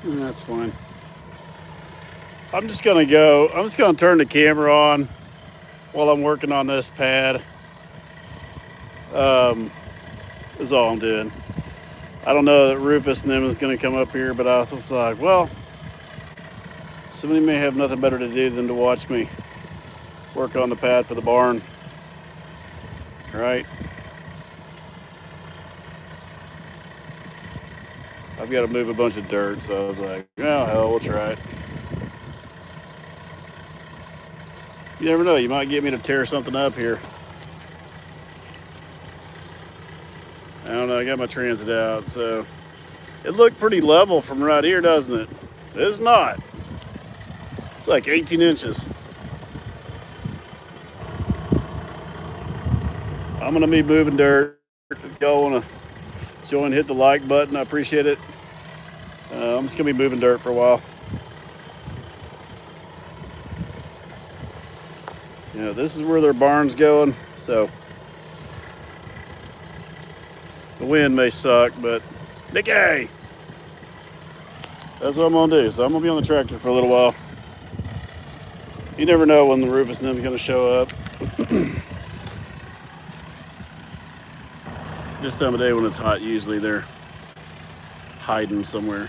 That's fine. I'm just gonna turn the camera on while I'm working on this pad. Um, is all I'm doing. I don't know that Rufus and them is gonna come up here, but I was like, well, somebody may have nothing better to do than to watch me work on the pad for the barn, right? I've got to move a bunch of dirt, so I was like, oh hell, we'll try it. You never know, you might get me to tear something up here. I don't know, I got my transit out, so it looked pretty level from right here, doesn't it? It's not. It's like 18 inches. I'm gonna be moving dirt. If y'all wanna join, hit the like button. I appreciate it. I'm just gonna be moving dirt for a while. This is where their barn's going, so the wind may suck, but Nicky, that's what I'm gonna do. So I'm gonna be on the tractor for a little while. You never know when the Rufus and them's gonna show up. This time of day when it's hot, usually they're hiding somewhere.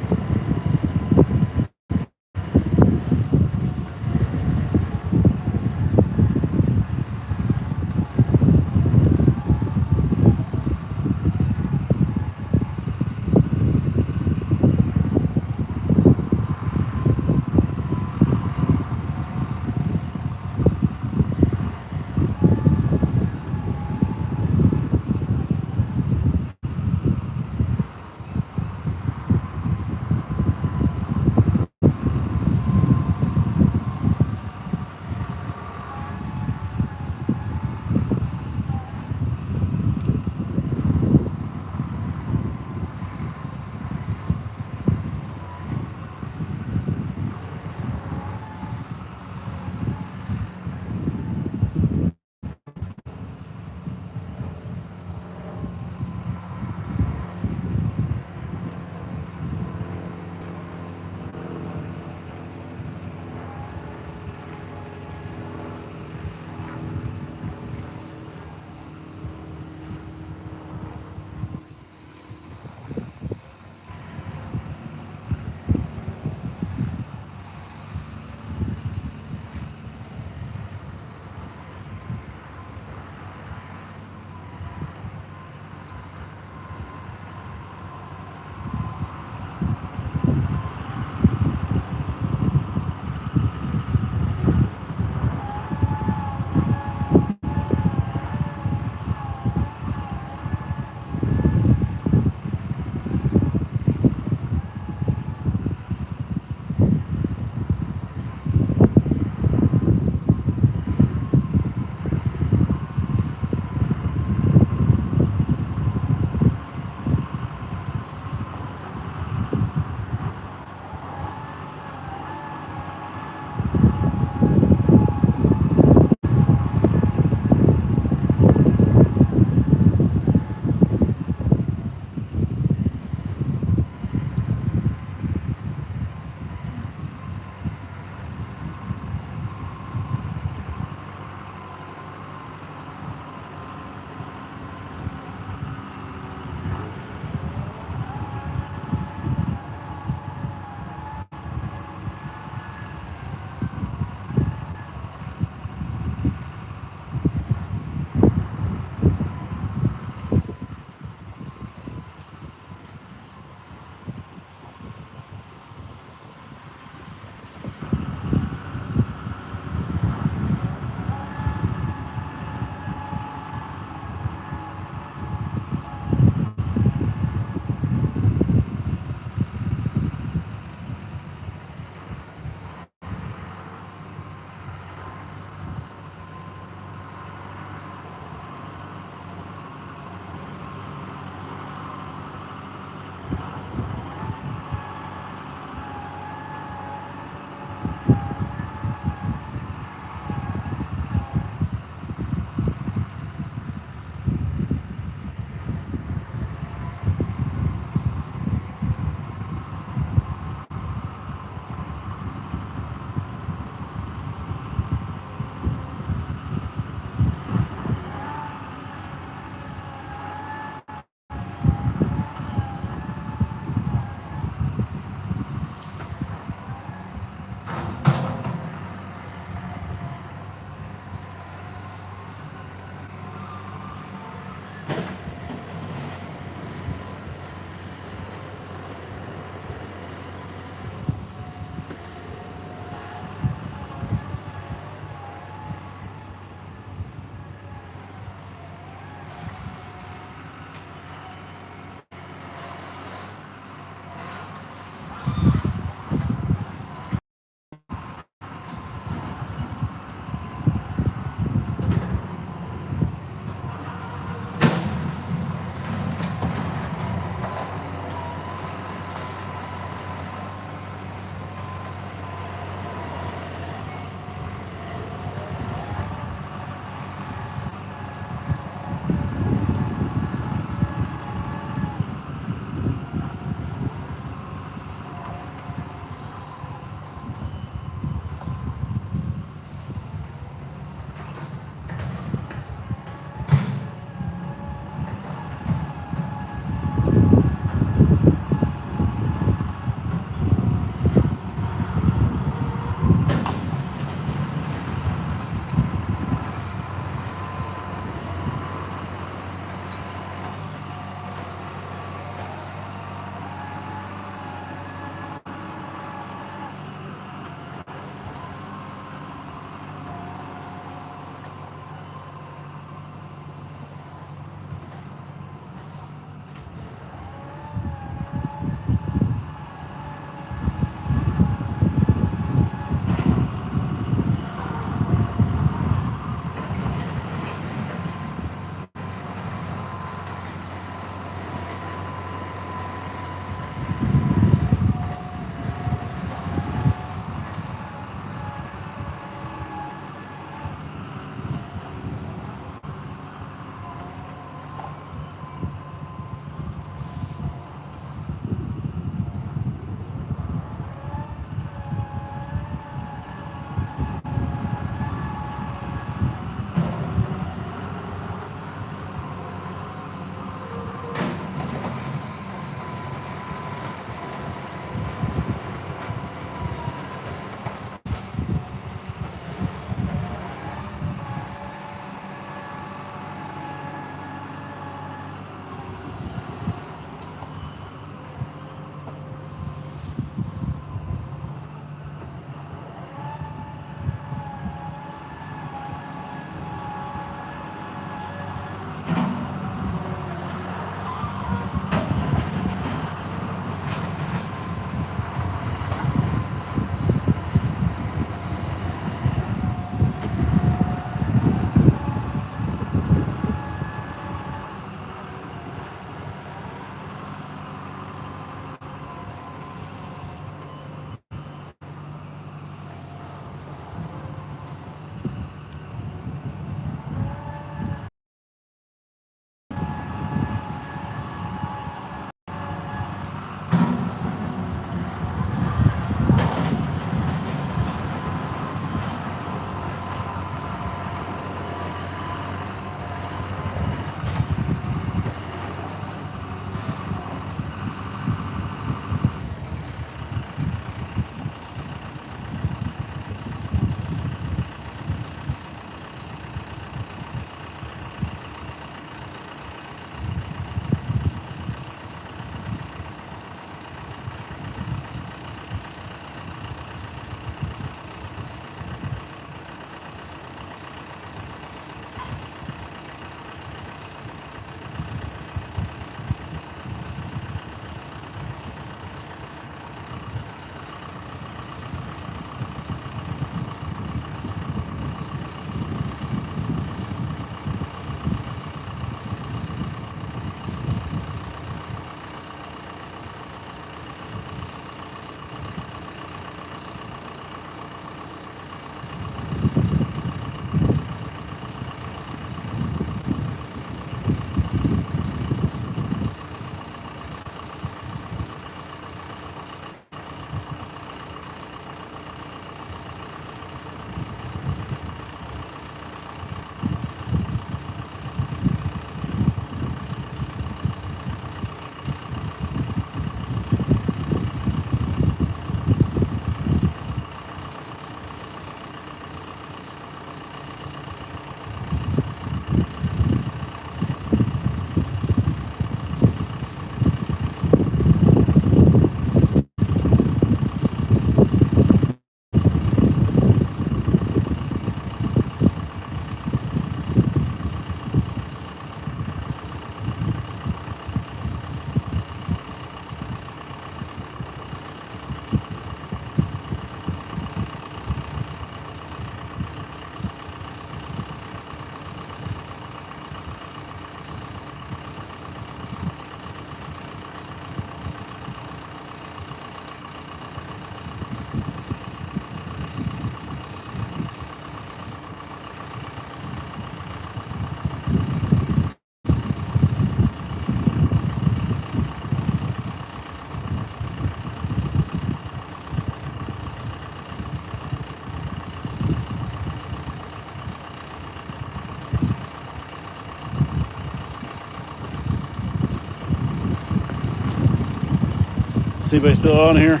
Is anybody still on here?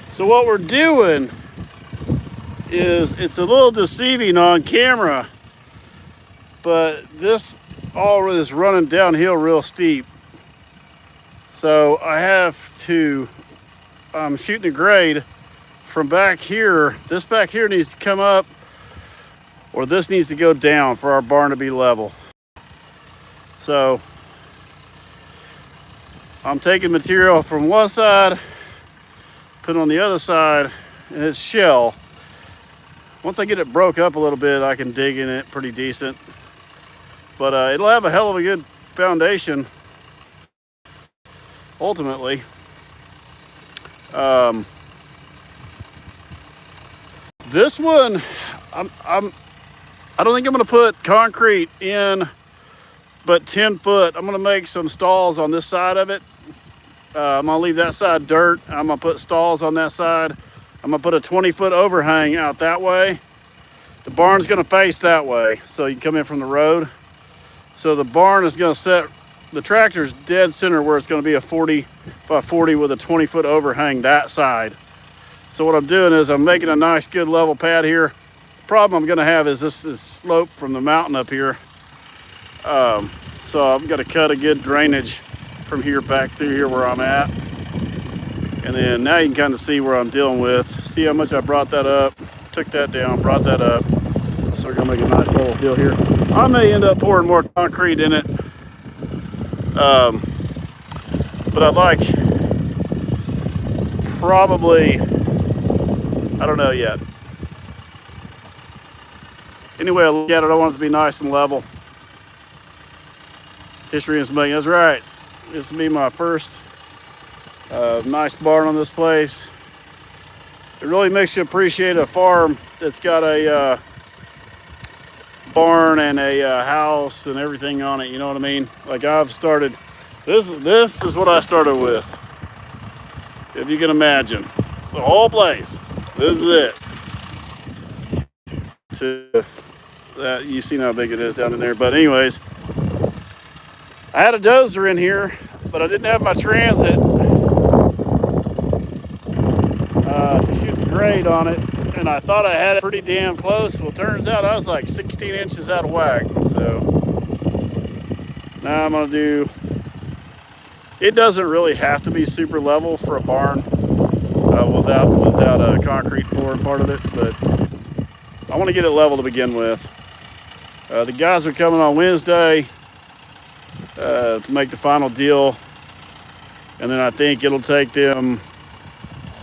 So what we're doing is, it's a little deceiving on camera, but this all is running downhill real steep. So I have to, I'm shooting a grade from back here. This back here needs to come up, or this needs to go down for our barn to be level. So I'm taking material from one side, put it on the other side, and it's shell. Once I get it broke up a little bit, I can dig in it pretty decent. But it'll have a hell of a good foundation ultimately. This one, I don't think I'm gonna put concrete in, but 10 foot. I'm gonna make some stalls on this side of it. I'm gonna leave that side dirt. I'm gonna put stalls on that side. I'm gonna put a 20-foot overhang out that way. The barn's gonna face that way, so you can come in from the road. So the barn is gonna set, the tractor's dead center where it's gonna be a 40 by 40 with a 20-foot overhang that side. So what I'm doing is I'm making a nice good level pad here. The problem I'm gonna have is this is slope from the mountain up here. So I've got to cut a good drainage from here back through here where I'm at. And then now you can kind of see where I'm dealing with. See how much I brought that up, took that down, brought that up. So we're gonna make a nice little hill here. I may end up pouring more concrete in it. But I'd like, probably, I don't know yet. Anyway, I look at it, I want it to be nice and level. History is making, that's right. This will be my first nice barn on this place. It really makes you appreciate a farm that's got a barn and a house and everything on it, you know what I mean? Like I've started, this is what I started with. If you can imagine, the whole place, this is it. To that, you see how big it is down in there, but anyways, I had a dozer in here, but I didn't have my transit to shoot the grade on it, and I thought I had it pretty damn close. Well, turns out I was like 16 inches out of whack. So now I'm gonna do, it doesn't really have to be super level for a barn without a concrete pour part of it, but I want to get it level to begin with. The guys are coming on Wednesday to make the final deal, and then I think it'll take them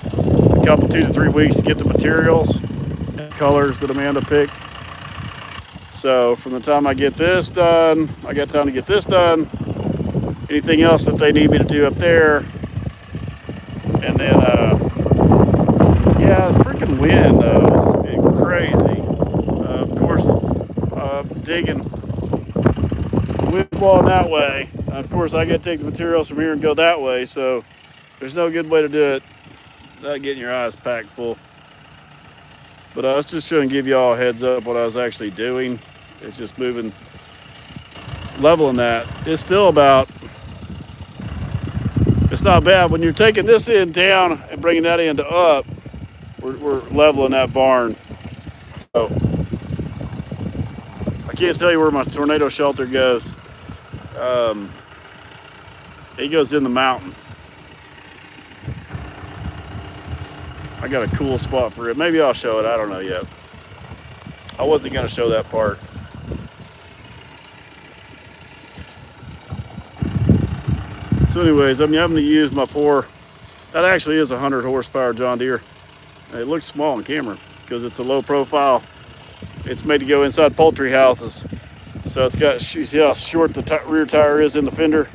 a couple, 2 to 3 weeks to get the materials and colors that Amanda picked. So from the time I get this done, I got time to get this done, anything else that they need me to do up there, and then yeah, it's freaking wind though, it's crazy. Of course, digging wind blowing that way. Of course, I got to take the materials from here and go that way, so there's no good way to do it without getting your eyes packed full. But I was just going to give you all a heads up what I was actually doing. It's just moving, leveling that. It's still about, it's not bad. When you're taking this end down and bringing that end up, we're leveling that barn. So I can't tell you where my tornado shelter goes. It goes in the mountain. I got a cool spot for it. Maybe I'll show it. I don't know yet. I wasn't going to show that part. So anyways, I'm having to use my pour. That actually is a 100 horsepower John Deere. It looks small on camera because it's a low profile. It's made to go inside poultry houses. So it's got, you see how short the rear tire is in the fender?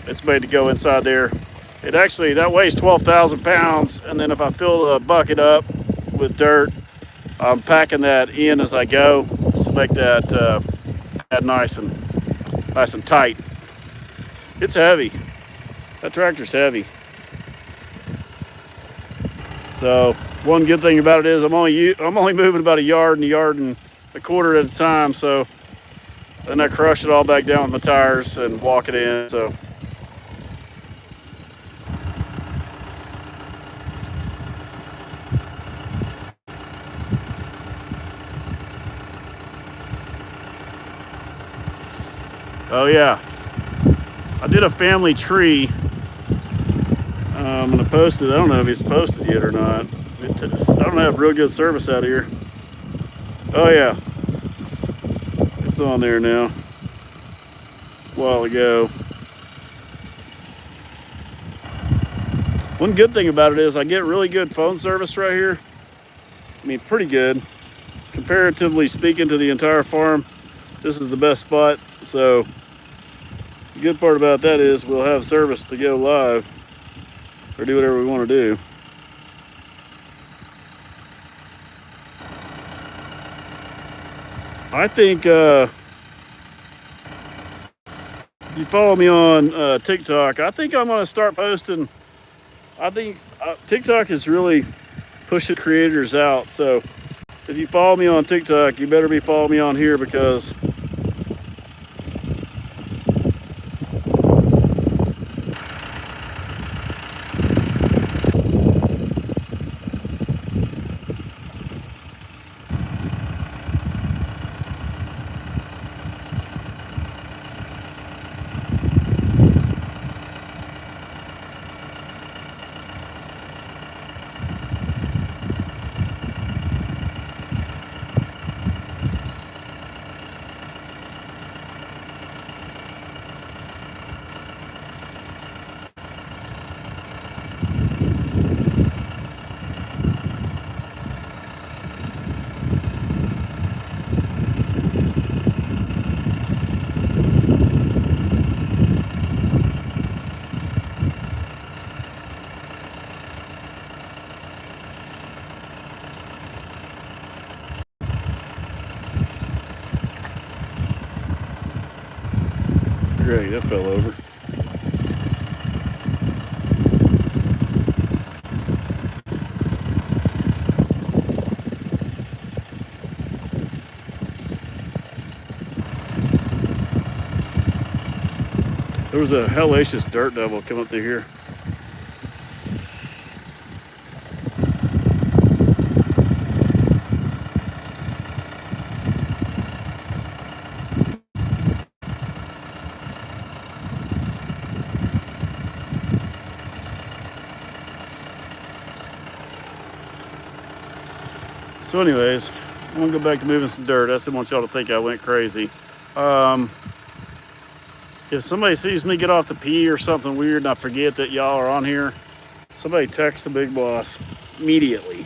It's made to go inside there. It actually, that weighs 12,000 pounds. And then if I fill a bucket up with dirt, I'm packing that in as I go to make that nice and tight. It's heavy. That tractor's heavy. So one good thing about it is I'm only moving about a yard and a quarter at a time. So then I crush it all back down with my tires and walk it in. So Oh yeah, I did a family tree. I'm gonna post it. I don't know if it's posted yet or not. I don't have real good service out here. Oh yeah, it's on there now. A while ago. One good thing about it is I get really good phone service right here. I mean, pretty good. Comparatively speaking to the entire farm, this is the best spot. So the good part about that is we'll have service to go live or do whatever we want to do. I think if you follow me on TikTok, I think I'm going to start posting. I think TikTok is really pushing creators out. So if you follow me on TikTok, you better be following me on here because great, that fell over. There was a hellacious dirt devil come up through here. So anyways, I'm gonna go back to moving some dirt. I just didn't want y'all to think I went crazy. If somebody sees me get off to pee or something weird and I forget that y'all are on here, somebody text the big boss immediately.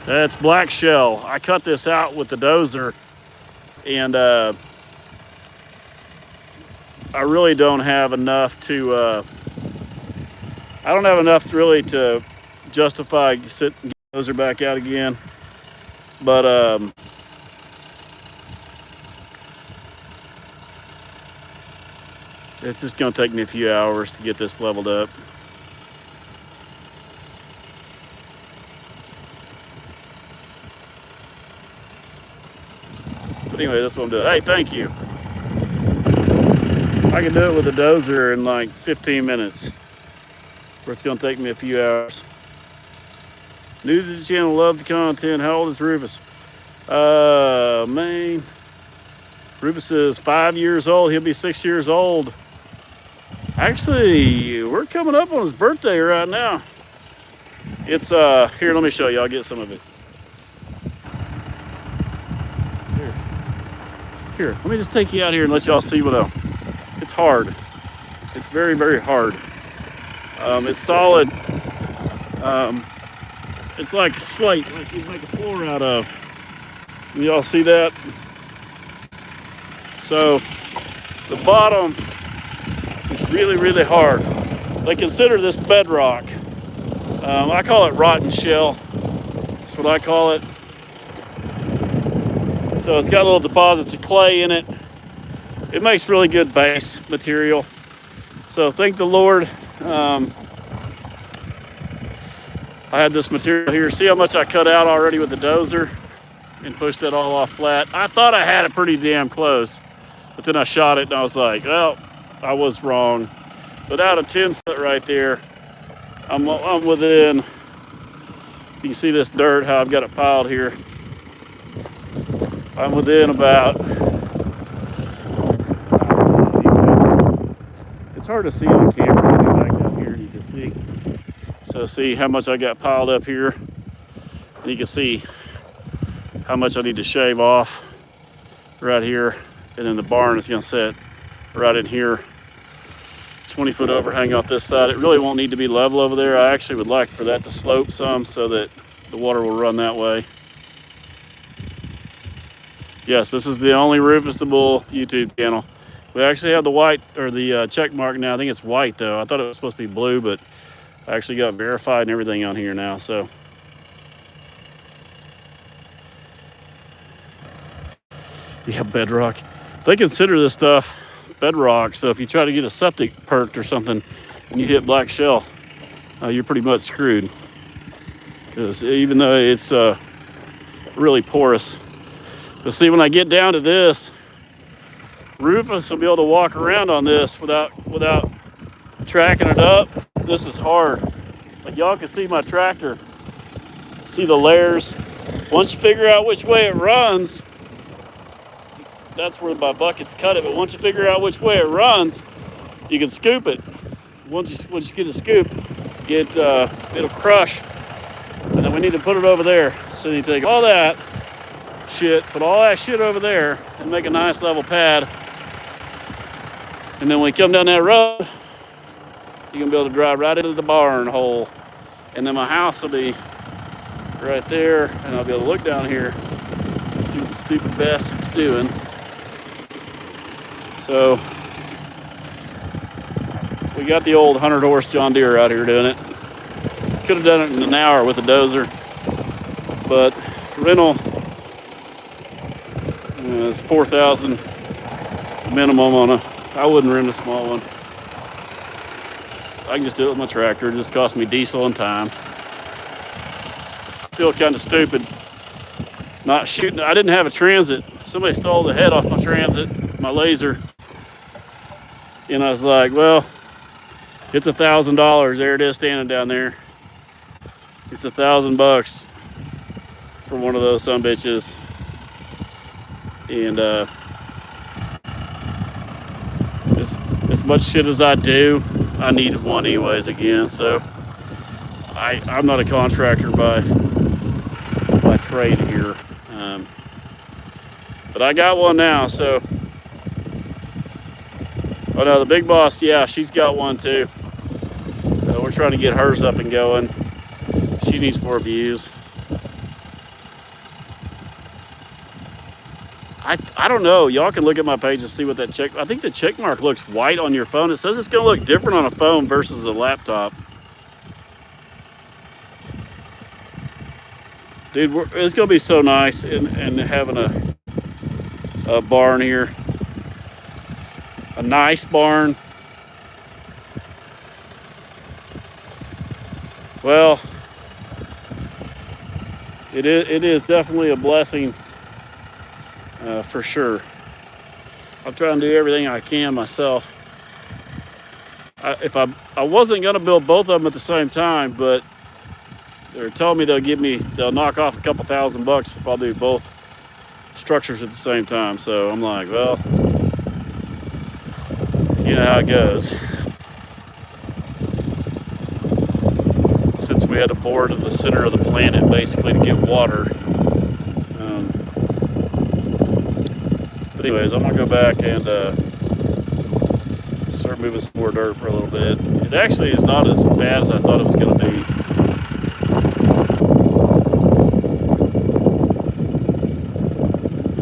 That's black shell. I cut this out with the dozer and I really don't have enough to I don't have enough really to justify sitting and get the dozer back out again. But it's just gonna take me a few hours to get this leveled up. But anyway, that's what I'm doing. Hey, thank you. I can do it with a dozer in like 15 minutes. Where it's gonna take me a few hours. New to the channel, love the content. How old is Rufus? Man. Rufus is 5 years old. He'll be 6 years old. Actually, we're coming up on his birthday right now. It's here, let me show you. I'll get some of it. Here, let me just take you out here and let y'all see what it's hard. It's very, very hard. It's solid. It's like slate, like you make a floor out of. Y'all see that? So the bottom is really, really hard. They consider this bedrock. I call it rotten shell. That's what I call it. So it's got little deposits of clay in it. It makes really good base material. So thank the Lord. I had this material here. See how much I cut out already with the dozer and pushed it all off flat. I thought I had it pretty damn close, but then I shot it and I was like, well, I was wrong. But out of 10 foot right there, I'm within, you can see this dirt, how I've got it piled here. I'm within about, it's hard to see on camera back down here, you can see. So see how much I got piled up here. And you can see how much I need to shave off right here. And then the barn is gonna sit right in here. 20-foot overhang off this side. It really won't need to be level over there. I actually would like for that to slope some so that the water will run that way. Yes, this is the only Rufus the Bull YouTube channel. We actually have the white, or the check mark now. I think it's white though. I thought it was supposed to be blue, but I actually got verified and everything on here now, so. Yeah, bedrock. They consider this stuff bedrock, so if you try to get a septic perked or something and you hit black shell, you're pretty much screwed. Because even though it's really porous. But see, when I get down to this, Rufus will be able to walk around on this without tracking it up. This is hard. Like y'all can see my tractor, see the layers. Once you figure out which way it runs, that's where my buckets cut it. But once you figure out which way it runs, you can scoop it. Once you get a scoop, it'll crush. And then we need to put it over there. So you take all that shit, put all that shit over there, and make a nice level pad. And then when we come down that road, you're gonna be able to drive right into the barn hole. And then my house will be right there, and I'll be able to look down here and see what the stupid bastard's doing. So we got the old 100-horse John Deere out here doing it. Could have done it in an hour with a dozer, but rental is $4,000 minimum on a. I wouldn't rent a small one. I can just do it with my tractor. It just costs me diesel and time. I feel kind of stupid not shooting. I didn't have a transit. Somebody stole the head off my transit, my laser. And I was like, well, it's $1,000. There it is standing down there. It's $1,000 for one of those sumbitches. And as much shit as I do, I needed one anyways again. So I'm not a contractor by trade here. But I got one now, so. Oh no, the big boss, yeah, she's got one too. We're trying to get hers up and going. She needs more views. I don't know. Y'all can look at my page and see what that check. I think the check mark looks white on your phone. It says it's going to look different on a phone versus a laptop. Dude, it's going to be so nice and having a barn here. A nice barn. Well, it is definitely a blessing. For sure. I'll try and do everything I can myself. If I wasn't gonna build both of them at the same time, but they're telling me they'll knock off a couple $1,000 if I'll do both structures at the same time. So I'm like, well, you know how it goes. Since we had to bore to the center of the planet basically to get water. But anyways, I'm gonna go back and start moving some more dirt for a little bit. It actually is not as bad as I thought it was gonna be.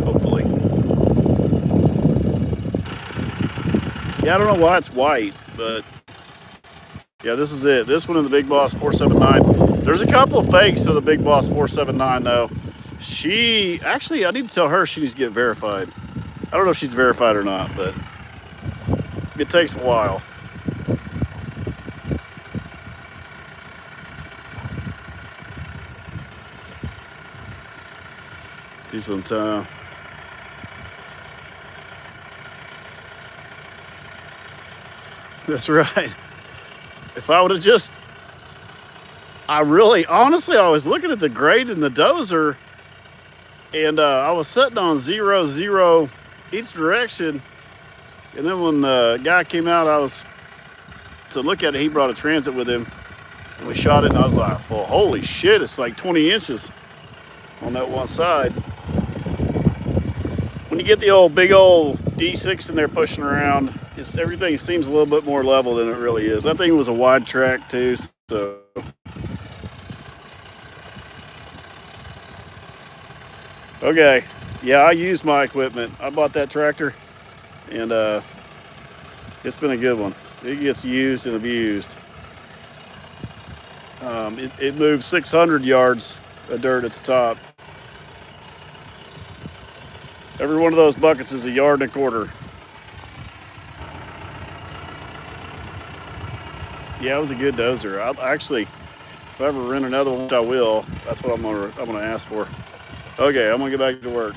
Hopefully. Yeah, I don't know why it's white, but yeah, this is it. This one in the Big Boss 479. There's a couple of fakes of the Big Boss 479 though. I need to tell her she needs to get verified. I don't know if she's verified or not, but it takes a while. Decent time. That's right. If I would have just, honestly, I was looking at the grade in the dozer, And I was sitting on 0-0 each direction. And then when the guy came out, I was to look at it. He brought a transit with him, and we shot it. And I was like, "Well, holy shit! It's like 20 inches on that one side." When you get the big old D6 in there pushing around, everything seems a little bit more level than it really is. That thing was a wide track too, so. Okay, yeah, I used my equipment. I bought that tractor, and it's been a good one. It gets used and abused. It moves 600 yards of dirt at the top. Every one of those buckets is 1.25 yards. Yeah, it was a good dozer. Actually, if I ever rent another one, which I will, that's what I'm gonna ask for. Okay, I'm gonna get back to work.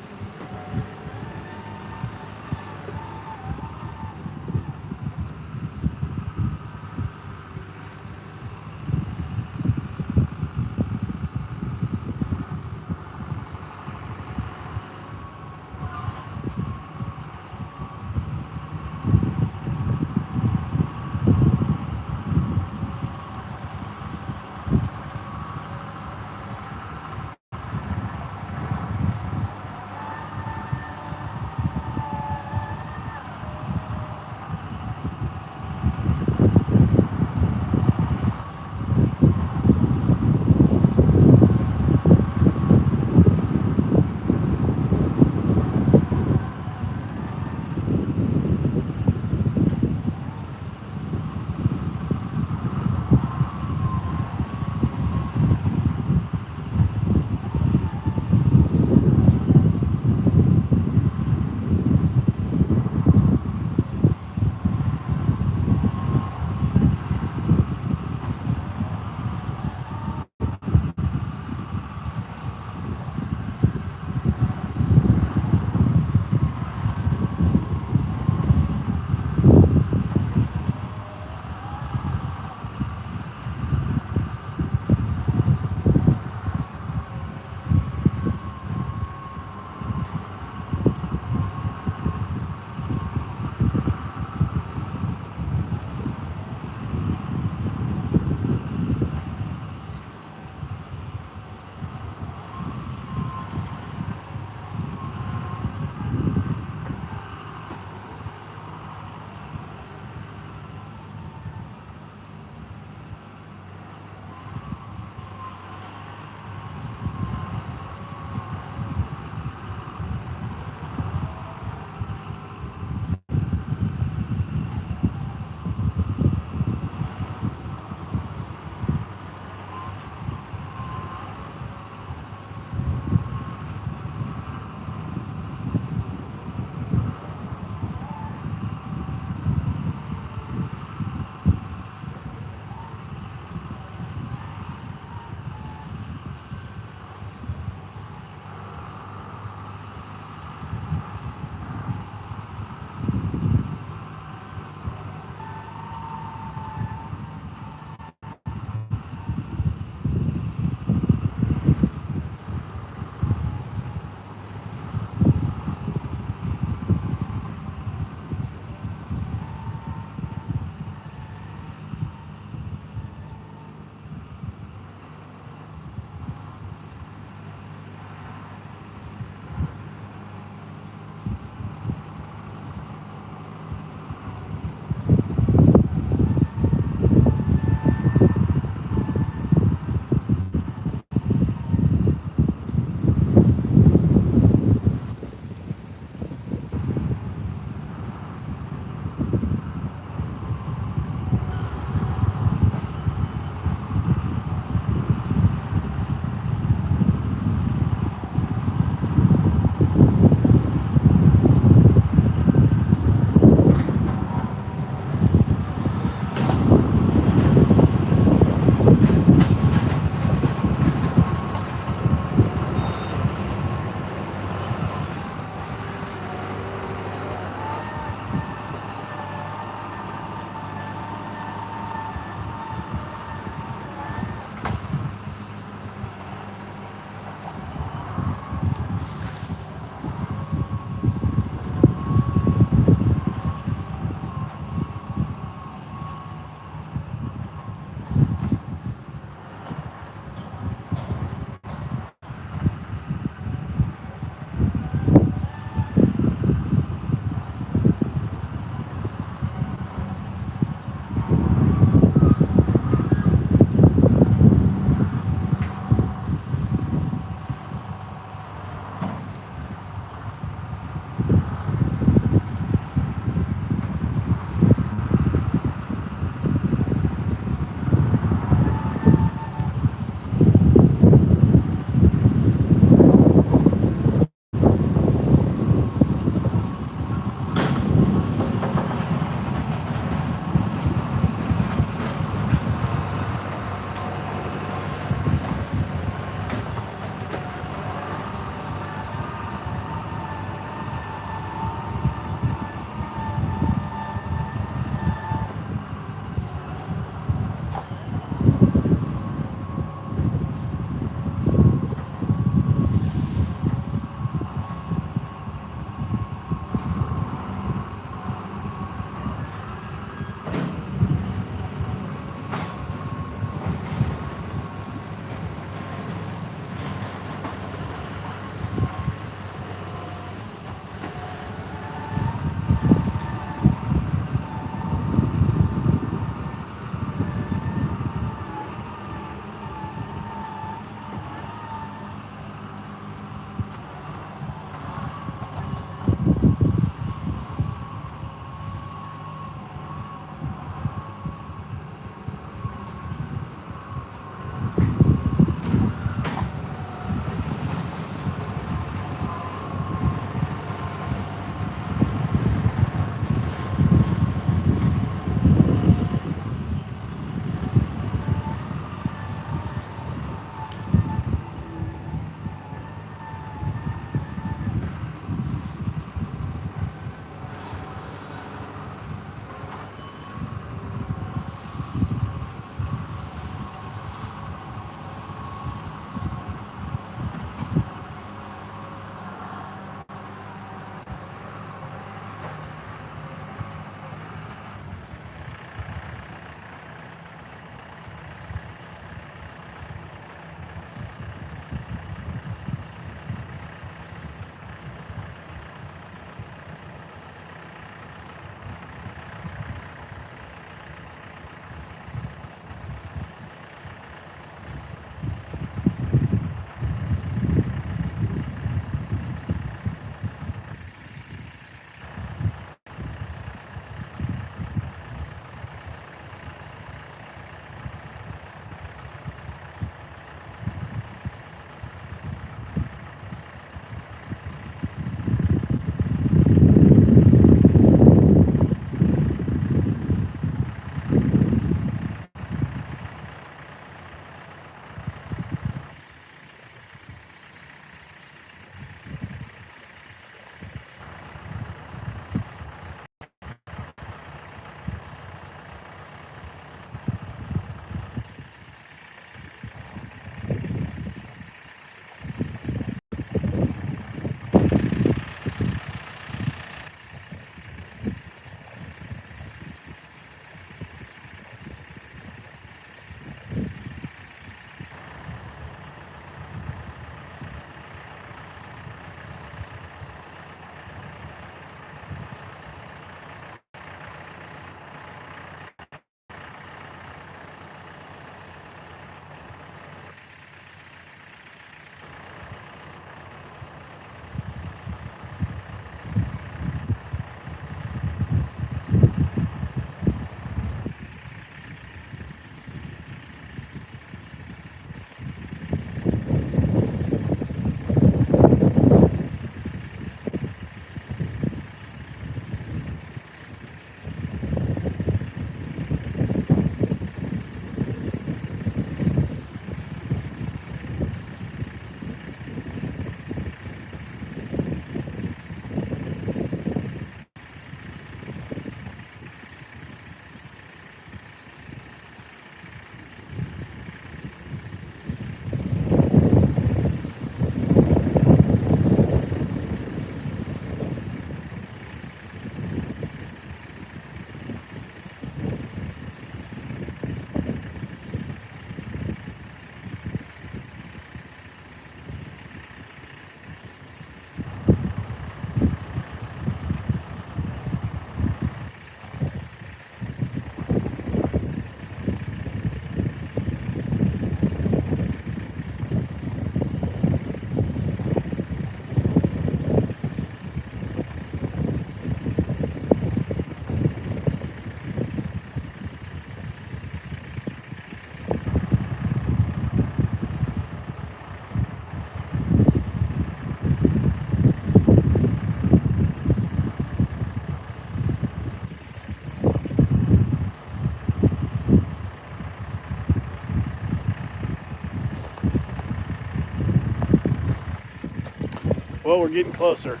Well, we're getting closer.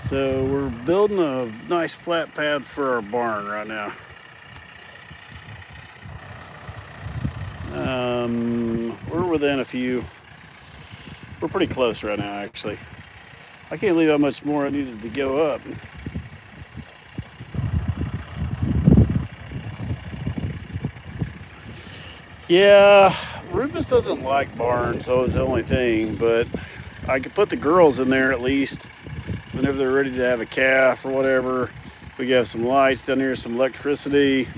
So we're building a nice flat pad for our barn right now. We're within a few. We're pretty close right now, actually. I can't believe how much more I needed to go up. Yeah, Rufus doesn't like barns, so it's the only thing. But I could put the girls in there at least whenever they're ready to have a calf or whatever. We have some lights down here, some electricity.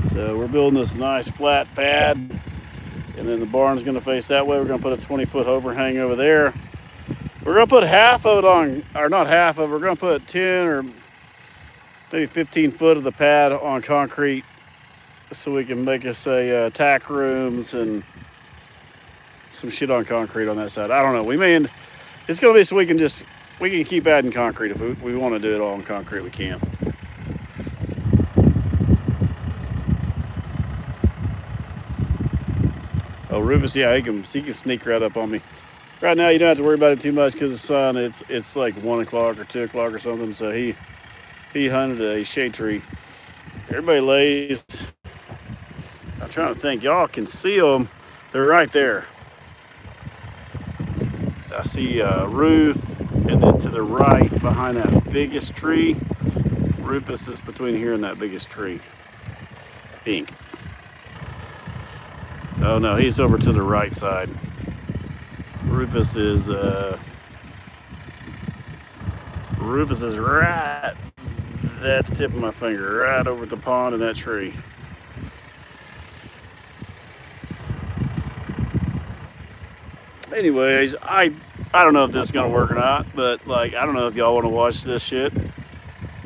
So we're building this nice flat pad, and then the barn's going to face that way. We're going to put a 20-foot overhang over there. We're going to put half of it on, or not half of it, we're going to put 10 or maybe 15 foot of the pad on concrete so we can make us a tack rooms and some shit on concrete on that side. I don't know. We may, it's going to be so we can keep adding concrete. If we want to do it all on concrete, we can. Oh, Rufus, yeah, he can sneak right up on me. Right now, you don't have to worry about it too much because the sun, it's like 1 o'clock or 2 o'clock or something. So he hunted a shade tree. Everybody lays. I'm trying to think. Y'all can see them. They're right there. I see Ruth, and then to the right behind that biggest tree, Rufus is between here and that biggest tree, I think. Oh no, he's over to the right side. Rufus is right at the tip of my finger, right over at the pond in that tree. Anyways, I don't know if this is gonna work or not, but like I don't know if y'all want to watch this shit.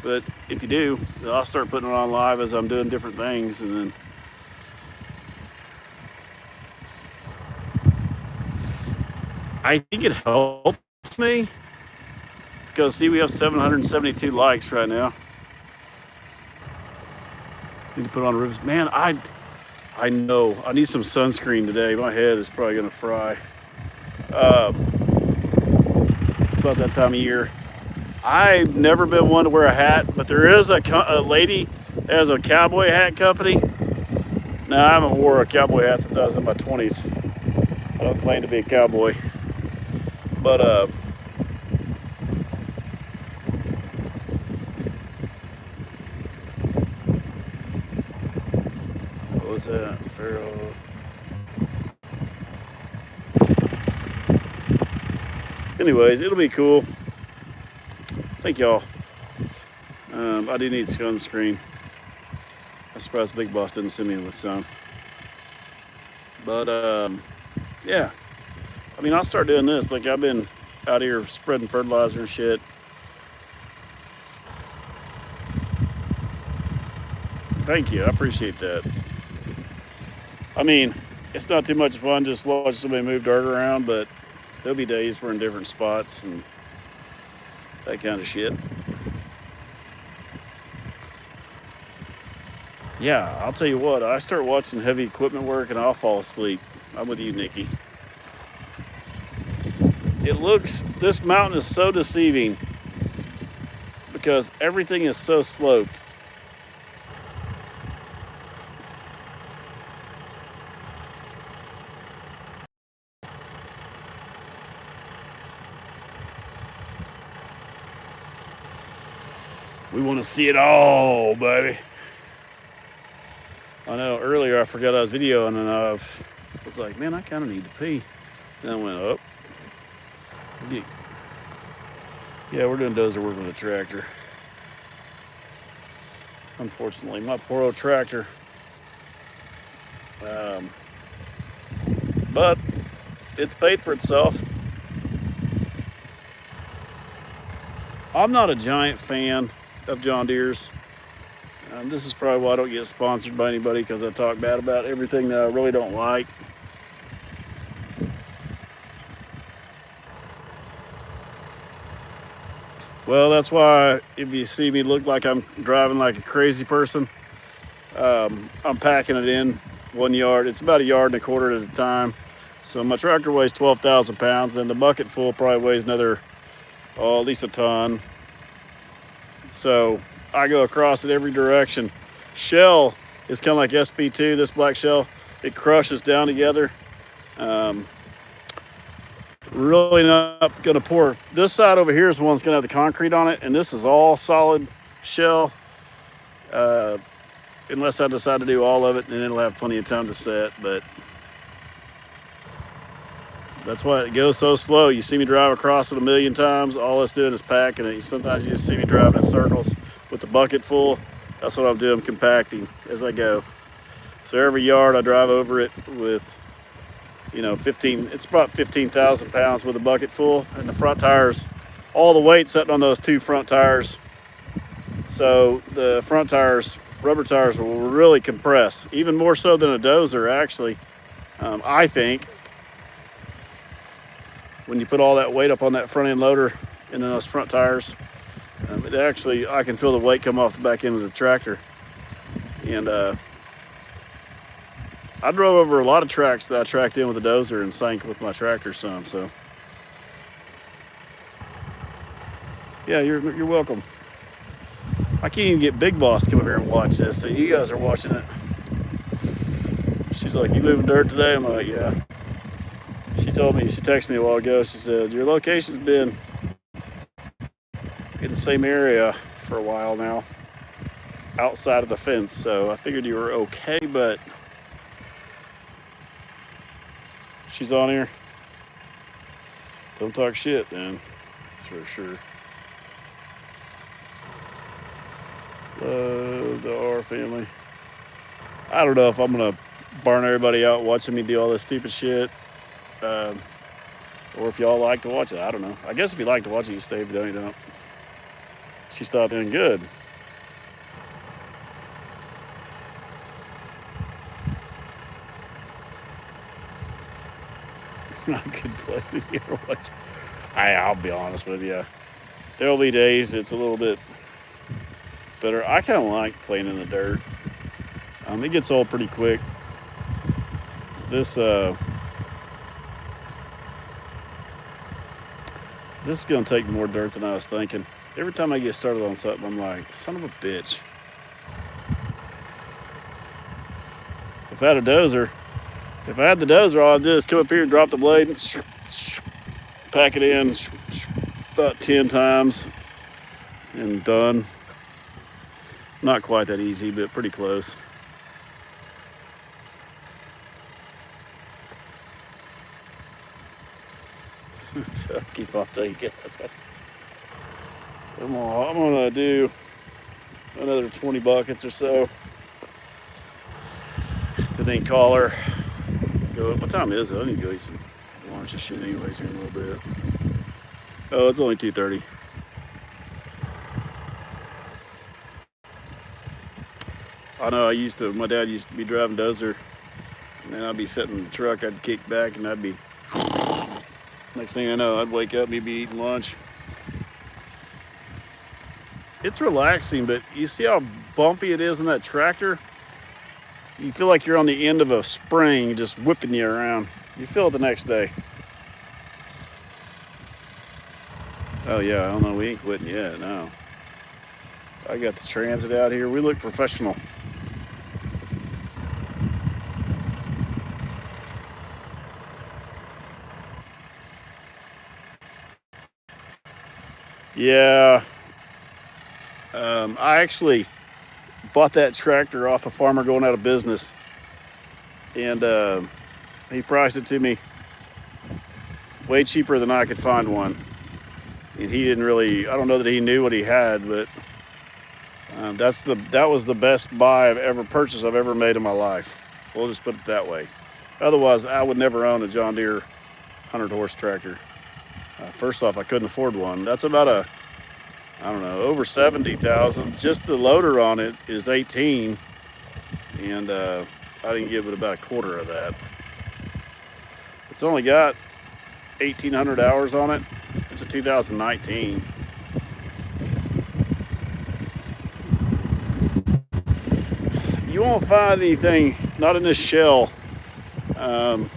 But if you do, I'll start putting it on live as I'm doing different things, and then I think it helps me because see, we have 772 likes right now. Need to put on roofs. Man, I know I need some sunscreen today. My head is probably gonna fry. It's about that time of year. I've never been one to wear a hat, but there is a lady that has a cowboy hat company. Now, I haven't wore a cowboy hat since I was in my 20s. I don't claim to be a cowboy. But, what was that? Pharaoh. Anyways, it'll be cool. Thank y'all. I do need sunscreen. I'm surprised Big Boss didn't send me with some. But, yeah. I mean, I'll start doing this. Like, I've been out here spreading fertilizer and shit. Thank you. I appreciate that. I mean, it's not too much fun just watching somebody move dirt around, but there'll be days we're in different spots and that kind of shit. Yeah, I'll tell you what, I start watching heavy equipment work and I'll fall asleep. I'm with you, Nikki. This mountain is so deceiving because everything is so sloped. We want to see it all, baby. I know earlier I forgot I was videoing and I was like, man, I kind of need to pee. And I went up. Yeah, we're doing dozer work with a tractor. Unfortunately, my poor old tractor. But it's paid for itself. I'm not a giant fan of John Deere's. This is probably why I don't get sponsored by anybody, because I talk bad about everything that I really don't like. Well, that's why if you see me look like I'm driving like a crazy person, I'm packing it in 1 yard. It's about 1.25 yards at a time. So my tractor weighs 12,000 pounds, and the bucket full probably weighs another, oh, at least a ton. So I go across it every direction. Shell is kind of like SB2, this black shell. It crushes down together. Really not going to pour. This side over here is the one that's going to have the concrete on it, and this is all solid shell. Unless I decide to do all of it, and it'll have plenty of time to set. But that's why it goes so slow. You see me drive across it a million times. All it's doing is packing it. Sometimes you just see me driving in circles with the bucket full. That's what I'm doing, compacting as I go. So every yard I drive over it with, 15. It's about 15,000 pounds with a bucket full, and the front tires, all the weight sitting on those two front tires. So the front tires, rubber tires, will really compress, even more so than a dozer, actually. I think when you put all that weight up on that front end loader and then those front tires, it actually, I can feel the weight come off the back end of the tractor. And I drove over a lot of tracks that I tracked in with a dozer and sank with my tractor some. So yeah, you're welcome. I can't even get Big Boss to come over here and watch this. So you guys are watching it. She's like, "You moving dirt today?" I'm like, "Yeah." She told me, she texted me a while ago. She said, "Your location's been in the same area for a while now, outside of the fence. So I figured you were okay, but..." She's on here. Don't talk shit, then. That's for sure. Love the R family. I don't know if I'm gonna burn everybody out watching me do all this stupid shit, or if y'all like to watch it. I don't know. I guess if you like to watch it, you stay. If you don't, you don't. She stopped doing good. I could play if you ever watch. I'll be honest with you. There'll be days it's a little bit better. I kind of like playing in the dirt. It gets old pretty quick. This is gonna take more dirt than I was thinking. Every time I get started on something, I'm like, son of a bitch. If I had the dozer, all I'd do is come up here and drop the blade and pack it in about 10 times and done. Not quite that easy, but pretty close. Keep on taking it. I'm gonna do another 20 buckets or so, and then call her. What time is it? I need to go eat some lunch and shit anyways here in a little bit. Oh, it's only 2:30. I know my dad used to be driving dozer, and I'd be sitting in the truck, I'd kick back, and I'd be, next thing I know, I'd wake up and he'd be eating lunch. It's relaxing, but you see how bumpy it is in that tractor? You feel like you're on the end of a spring just whipping you around. You feel it the next day. Oh yeah, I don't know, we ain't quitting yet, no. I got the Transit out here. We look professional. Yeah. I actually bought that tractor off a farmer going out of business, and he priced it to me way cheaper than I could find one. And he didn't really, I don't know that he knew what he had, but that was the best buy I've ever purchased I've ever made in my life. We'll just put it that way. Otherwise, I would never own a John Deere 100-horse tractor. First off, I couldn't afford one. That's about over 70,000. Just the loader on it is 18, and I didn't give it about a quarter of that. It's only got 1,800 hours on it. It's a 2019. You won't find anything not in this shell. Um,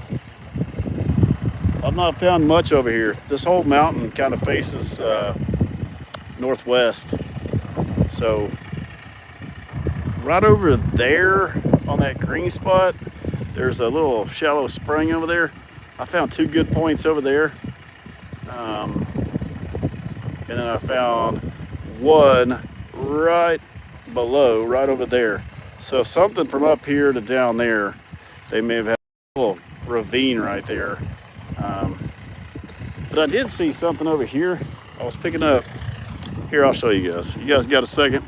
I've not found much over here. This whole mountain kind of faces northwest. So right over there on that green spot, there's a little shallow spring over there. I found 2 good points over there. And then I found one right below, right over there. So something from up here to down there, they may have had a little ravine right there. But I did see something over here. I was picking up. Here, I'll show you guys. You guys got a second?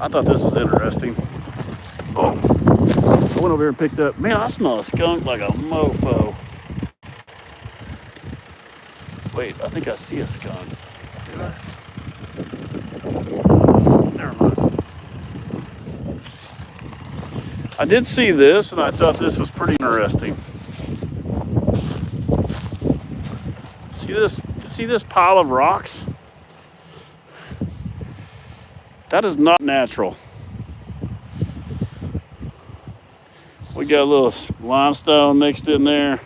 I thought this was interesting. Oh, I went over here and picked up. Man, I smell a skunk like a mofo. Wait, I think I see a skunk. Did I? Never mind. I did see this, and I thought this was pretty interesting. See this pile of rocks? That is not natural. We got a little limestone mixed in there.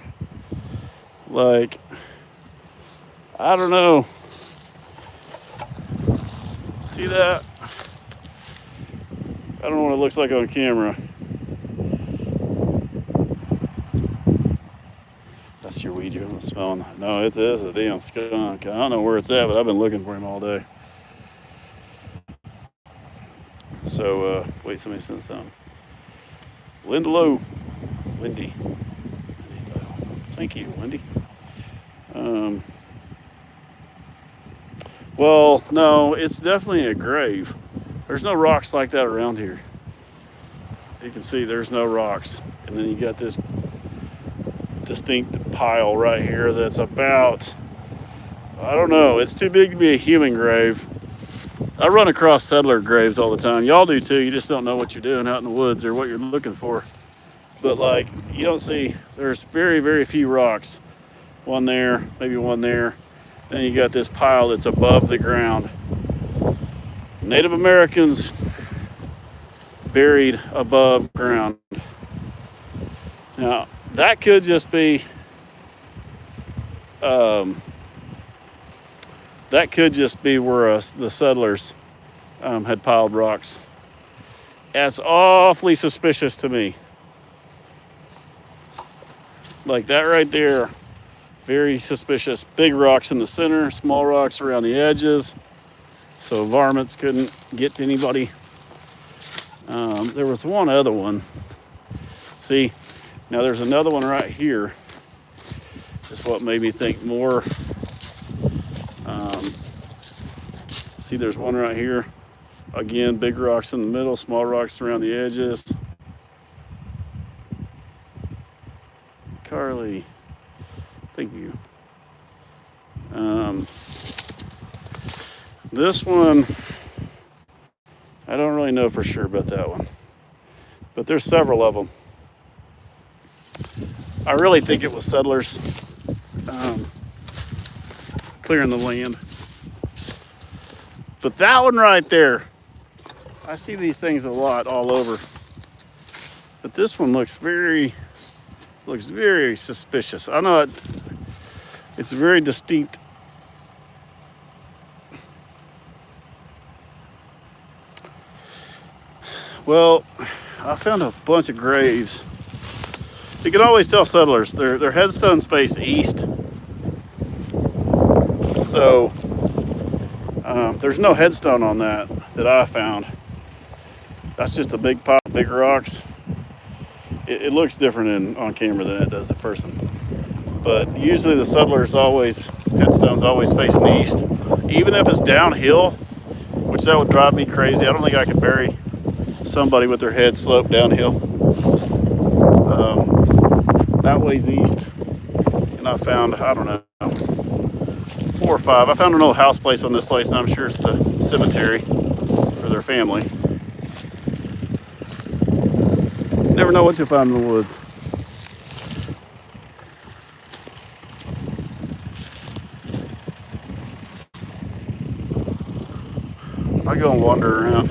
Like, I don't know. See that? I don't know what it looks like on camera. That's your weed you're smelling. No, it is a damn skunk. I don't know where it's at, but I've been looking for him all day. So, wait, somebody sent something. Linda Lowe. Wendy. Thank you, Wendy. Well, no, it's definitely a grave. There's no rocks like that around here. You can see there's no rocks. And then you got this distinct pile right here that's about, I don't know, it's too big to be a human grave. I run across settler graves all the time. Y'all do too. You just don't know what you're doing out in the woods or what you're looking for. But like, you don't see, there's very, very few rocks. One there, maybe one there. Then you got this pile that's above the ground. Native Americans buried above ground. Now, that could just be, where the settlers had piled rocks. That's awfully suspicious to me. Like that right there, very suspicious. Big rocks in the center, small rocks around the edges, so varmints couldn't get to anybody. There was one other one. See, now there's another one right here. That's what made me think more. See, there's one right here. Again, big rocks in the middle, small rocks around the edges. Carly, thank you. This one, I don't really know for sure about that one, but there's several of them. I really think it was settlers clearing the land. But that one right there, I see these things a lot all over. But this one looks very suspicious. I know it's very distinct. Well, I found a bunch of graves. You can always tell settlers. Their headstones face east. So there's no headstone on that I found. That's just a big pile of big rocks. It looks different on camera than it does in person. But usually the settlers headstones always facing east. Even if it's downhill, which that would drive me crazy. I don't think I could bury somebody with their head sloped downhill. That way's east. And I found, I don't know, 4 or 5. I found an old house place on this place, and I'm sure it's the cemetery for their family. Never know what you'll find in the woods. I go and wander around.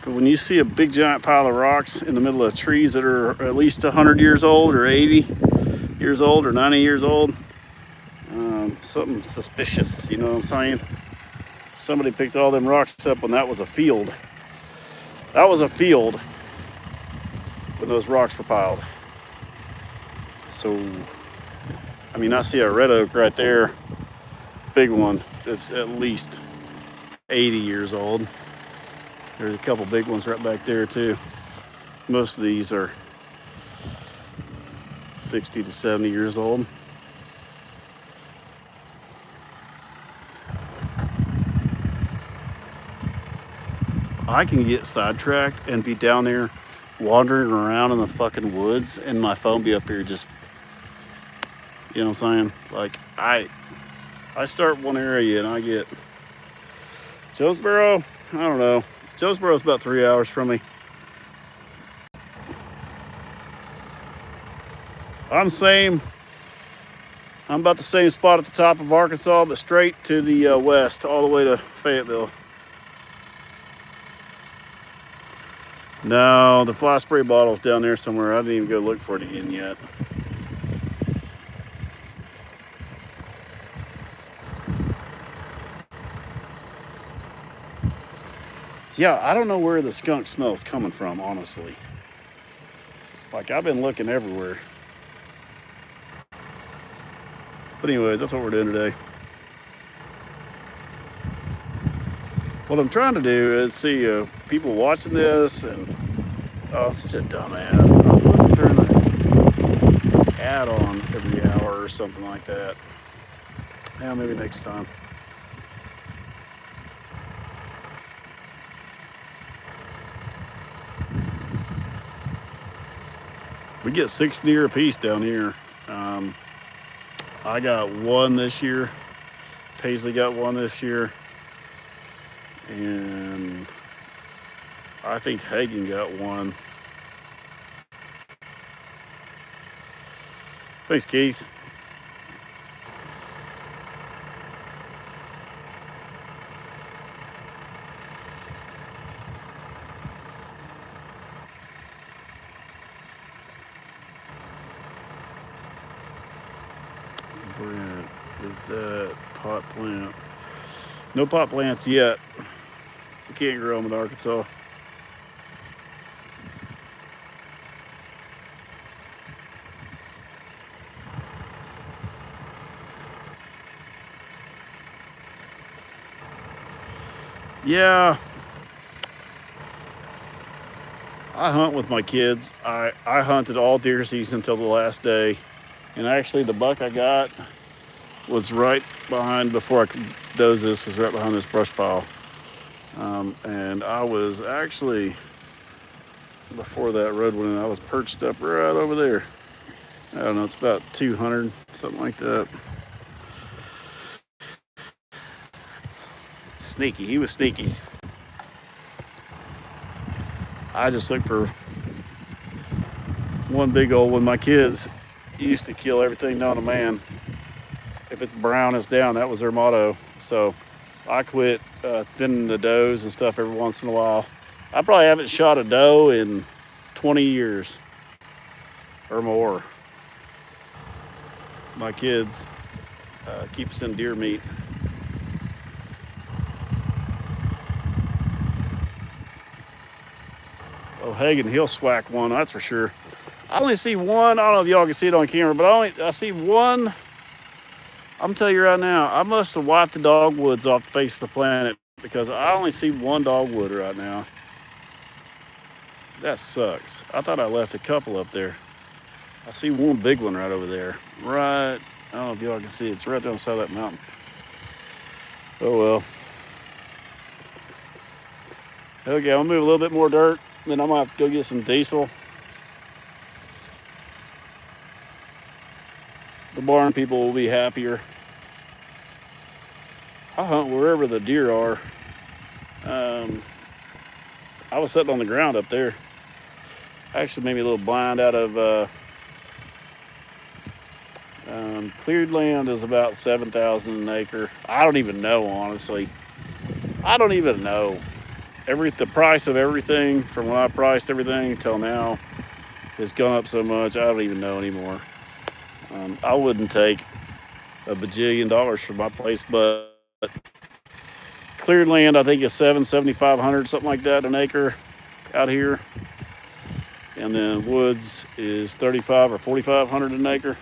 But when you see a big giant pile of rocks in the middle of trees that are at least 100 years old or 80 years old or 90 years old, something suspicious, you know what I'm saying? Somebody picked all them rocks up when that was a field. That was a field when those rocks were piled. So, I mean, I see a red oak right there, big one, that's at least 80 years old. There's a couple big ones right back there too. Most of these are 60 to 70 years old. I can get sidetracked and be down there wandering around in the fucking woods and my phone be up here just, you know what I'm saying? Like, I start one area and I get Jonesboro, I don't know. Jonesboro's about 3 hours from me. I'm about the same spot at the top of Arkansas, but straight to the west, all the way to Fayetteville. No, the fly spray bottle's down there somewhere. I didn't even go look for it again yet. Yeah, I don't know where the skunk smell is coming from, honestly. Like, I've been looking everywhere. But anyways, that's what we're doing today. What I'm trying to do is see people watching this and, oh, such a dumbass. I'm supposed to turn the ad on every hour or something like that. Yeah, maybe next time. We get 6 deer a piece down here. I got one this year. Paisley got one this year. And I think Hagen got one. Thanks, Keith. Brent, is that pot plant? No pot plants yet. You can't grow them in Arkansas. Yeah, I hunt with my kids. I hunted all deer season until the last day. And actually the buck I got was right behind, before I could doze this, was right behind this brush pile. And I was actually, before that road went in, I was perched up right over there. I don't know, it's about 200, something like that. Sneaky, he was sneaky. I just looked for one big old one. My kids used to kill everything known to man. If it's brown, it's down. That was their motto. So I quit thinning the does and stuff every once in a while. I probably haven't shot a doe in 20 years or more. My kids keep sending deer meat. Oh, Hagen, he'll swack one, that's for sure. I only see one. I don't know if y'all can see it on camera, but I see one. I'm telling you right now, I must have wiped the dogwoods off the face of the planet, because I only see one dogwood right now. That sucks. I thought I left a couple up there. I see one big one right over there. Right, I don't know if y'all can see it. It's right down the side of that mountain. Oh well. Okay, I'll move a little bit more dirt, then I'm gonna have to go get some diesel. The barn people will be happier. I hunt wherever the deer are. I was sitting on the ground up there. Actually made me a little blind out of cleared land is about 7,000 an acre. I don't even know, honestly. I don't even know. the price of everything from when I priced everything until now has gone up so much I don't even know anymore. I wouldn't take $1 bajillion for my place, but cleared land I think is 7,500 something like that an acre out here, and then woods is 35 or 4,500 an acre.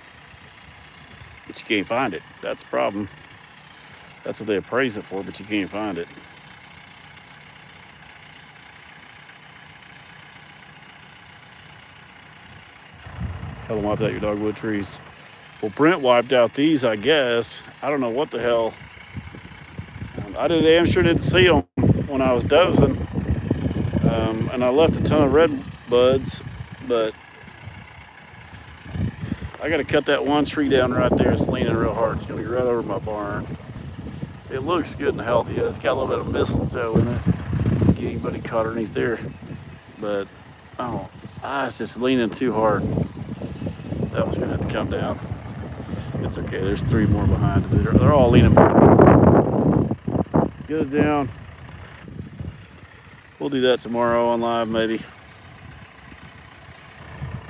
But you can't find it. That's the problem. That's what they appraise it for, but you can't find it. Hell, wiped out your dogwood trees. Well, Brent wiped out these, I guess. I don't know what the hell. I damn sure didn't see them when I was dozing. And I left a ton of red buds, but I got to cut that one tree down right there. It's leaning real hard. It's going to be right over my barn. It looks good and healthy. It's got a little bit of mistletoe in it. Get anybody caught underneath there. But, it's just leaning too hard. That one's going to have to come down. It's okay. There's 3 more behind it. They're all leaning back. Get it down. We'll do that tomorrow on live, maybe.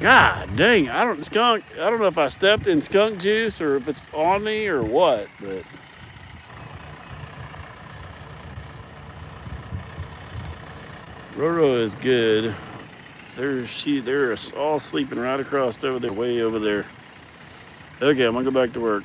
God dang, I don't know if I stepped in skunk juice or if it's on me or what, but Roro is good. They're all sleeping right across over there, way over there. Okay, I'm gonna go back to work.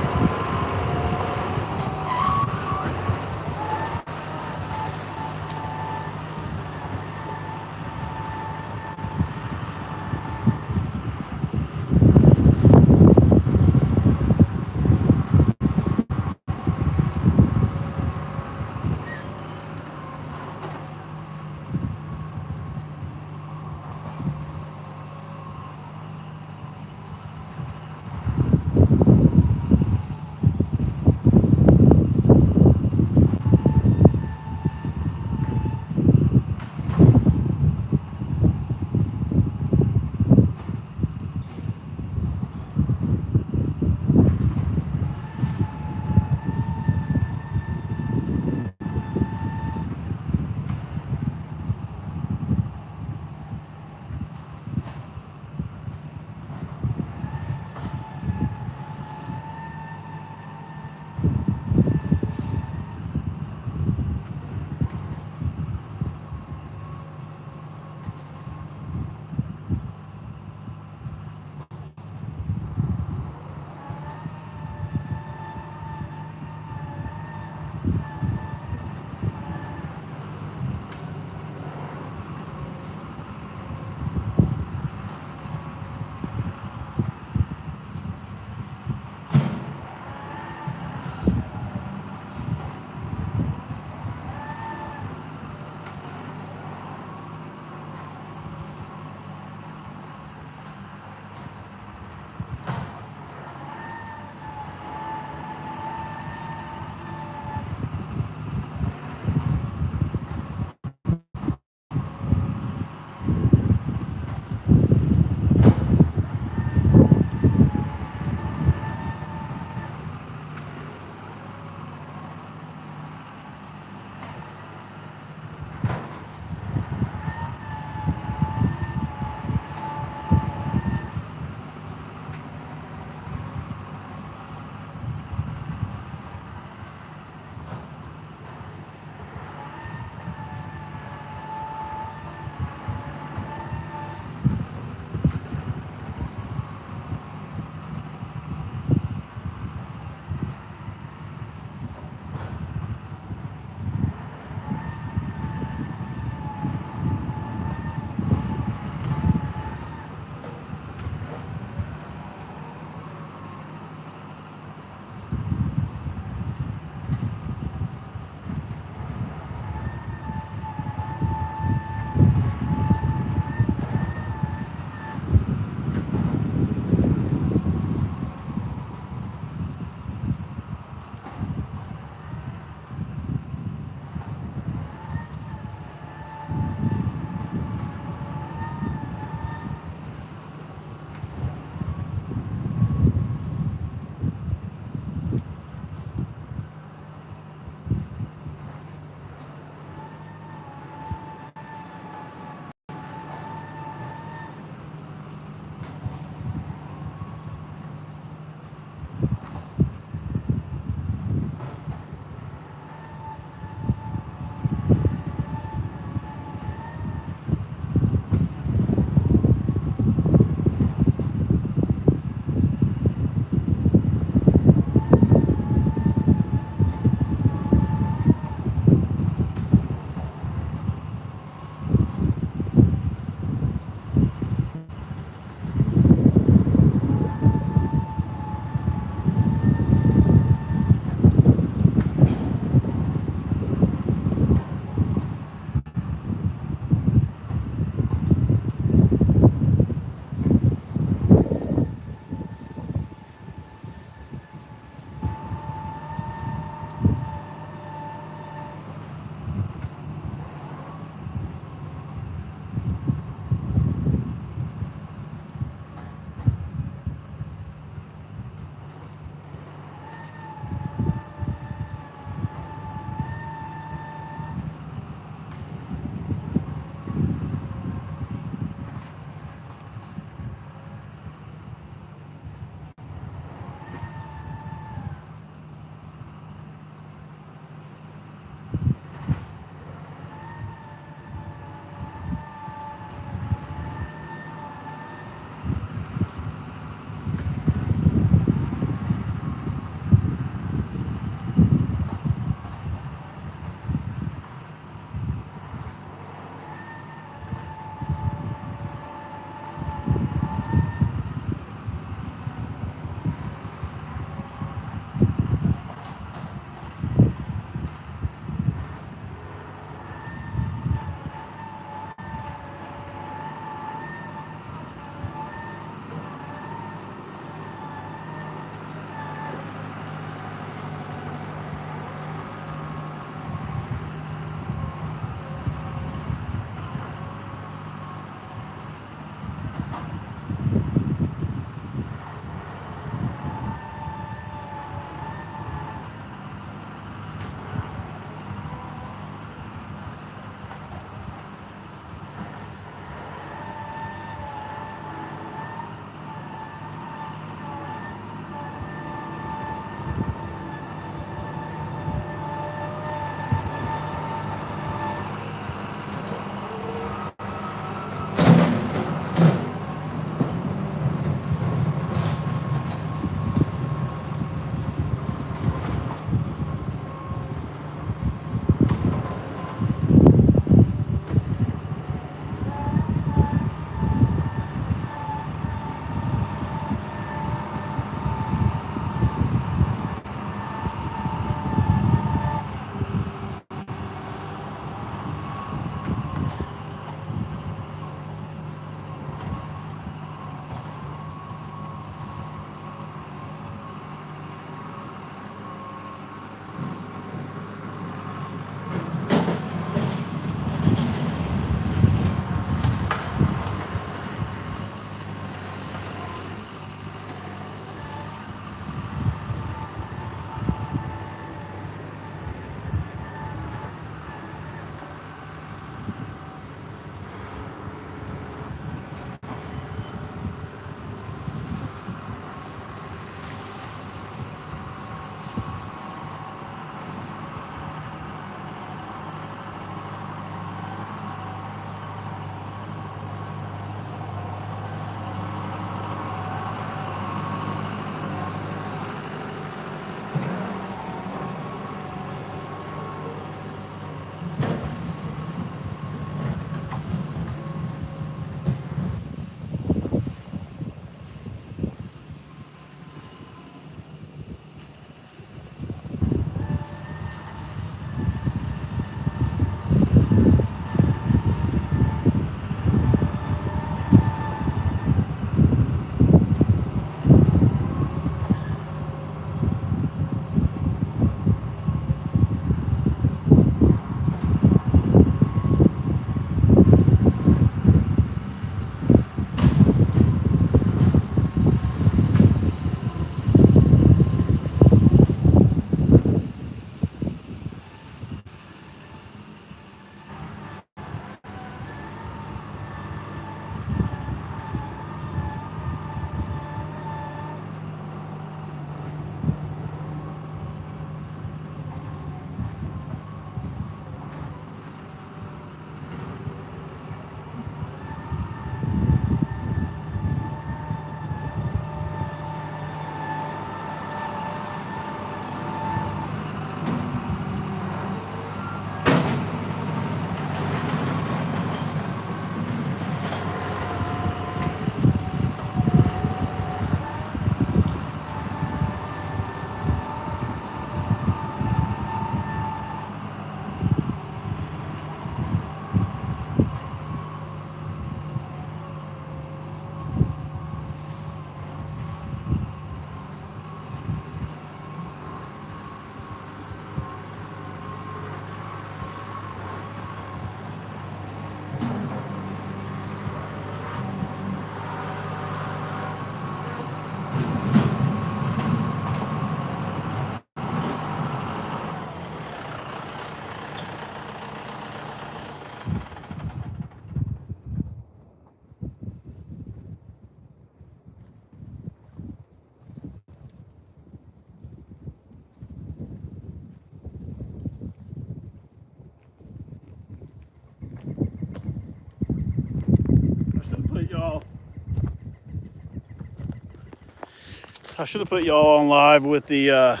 I should have put y'all on live with the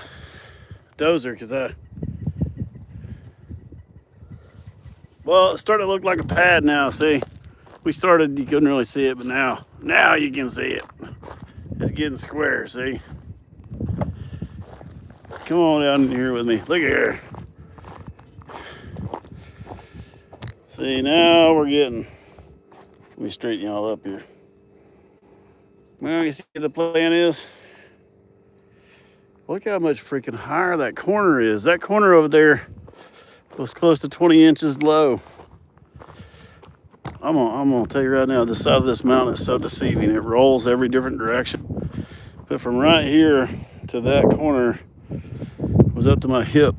dozer because well, it's starting to look like a pad now. See, we started, you couldn't really see it, but now you can see it. It's getting square. See, come on down here with me. Look here. See, now we're getting. Let me straighten y'all up here. Well, you see what the plan is? Look how much freaking higher that corner is. That corner over there was close to 20 inches low. I'm gonna tell you right now, the side of this mountain is so deceiving. It rolls every different direction. But from right here to that corner was up to my hip.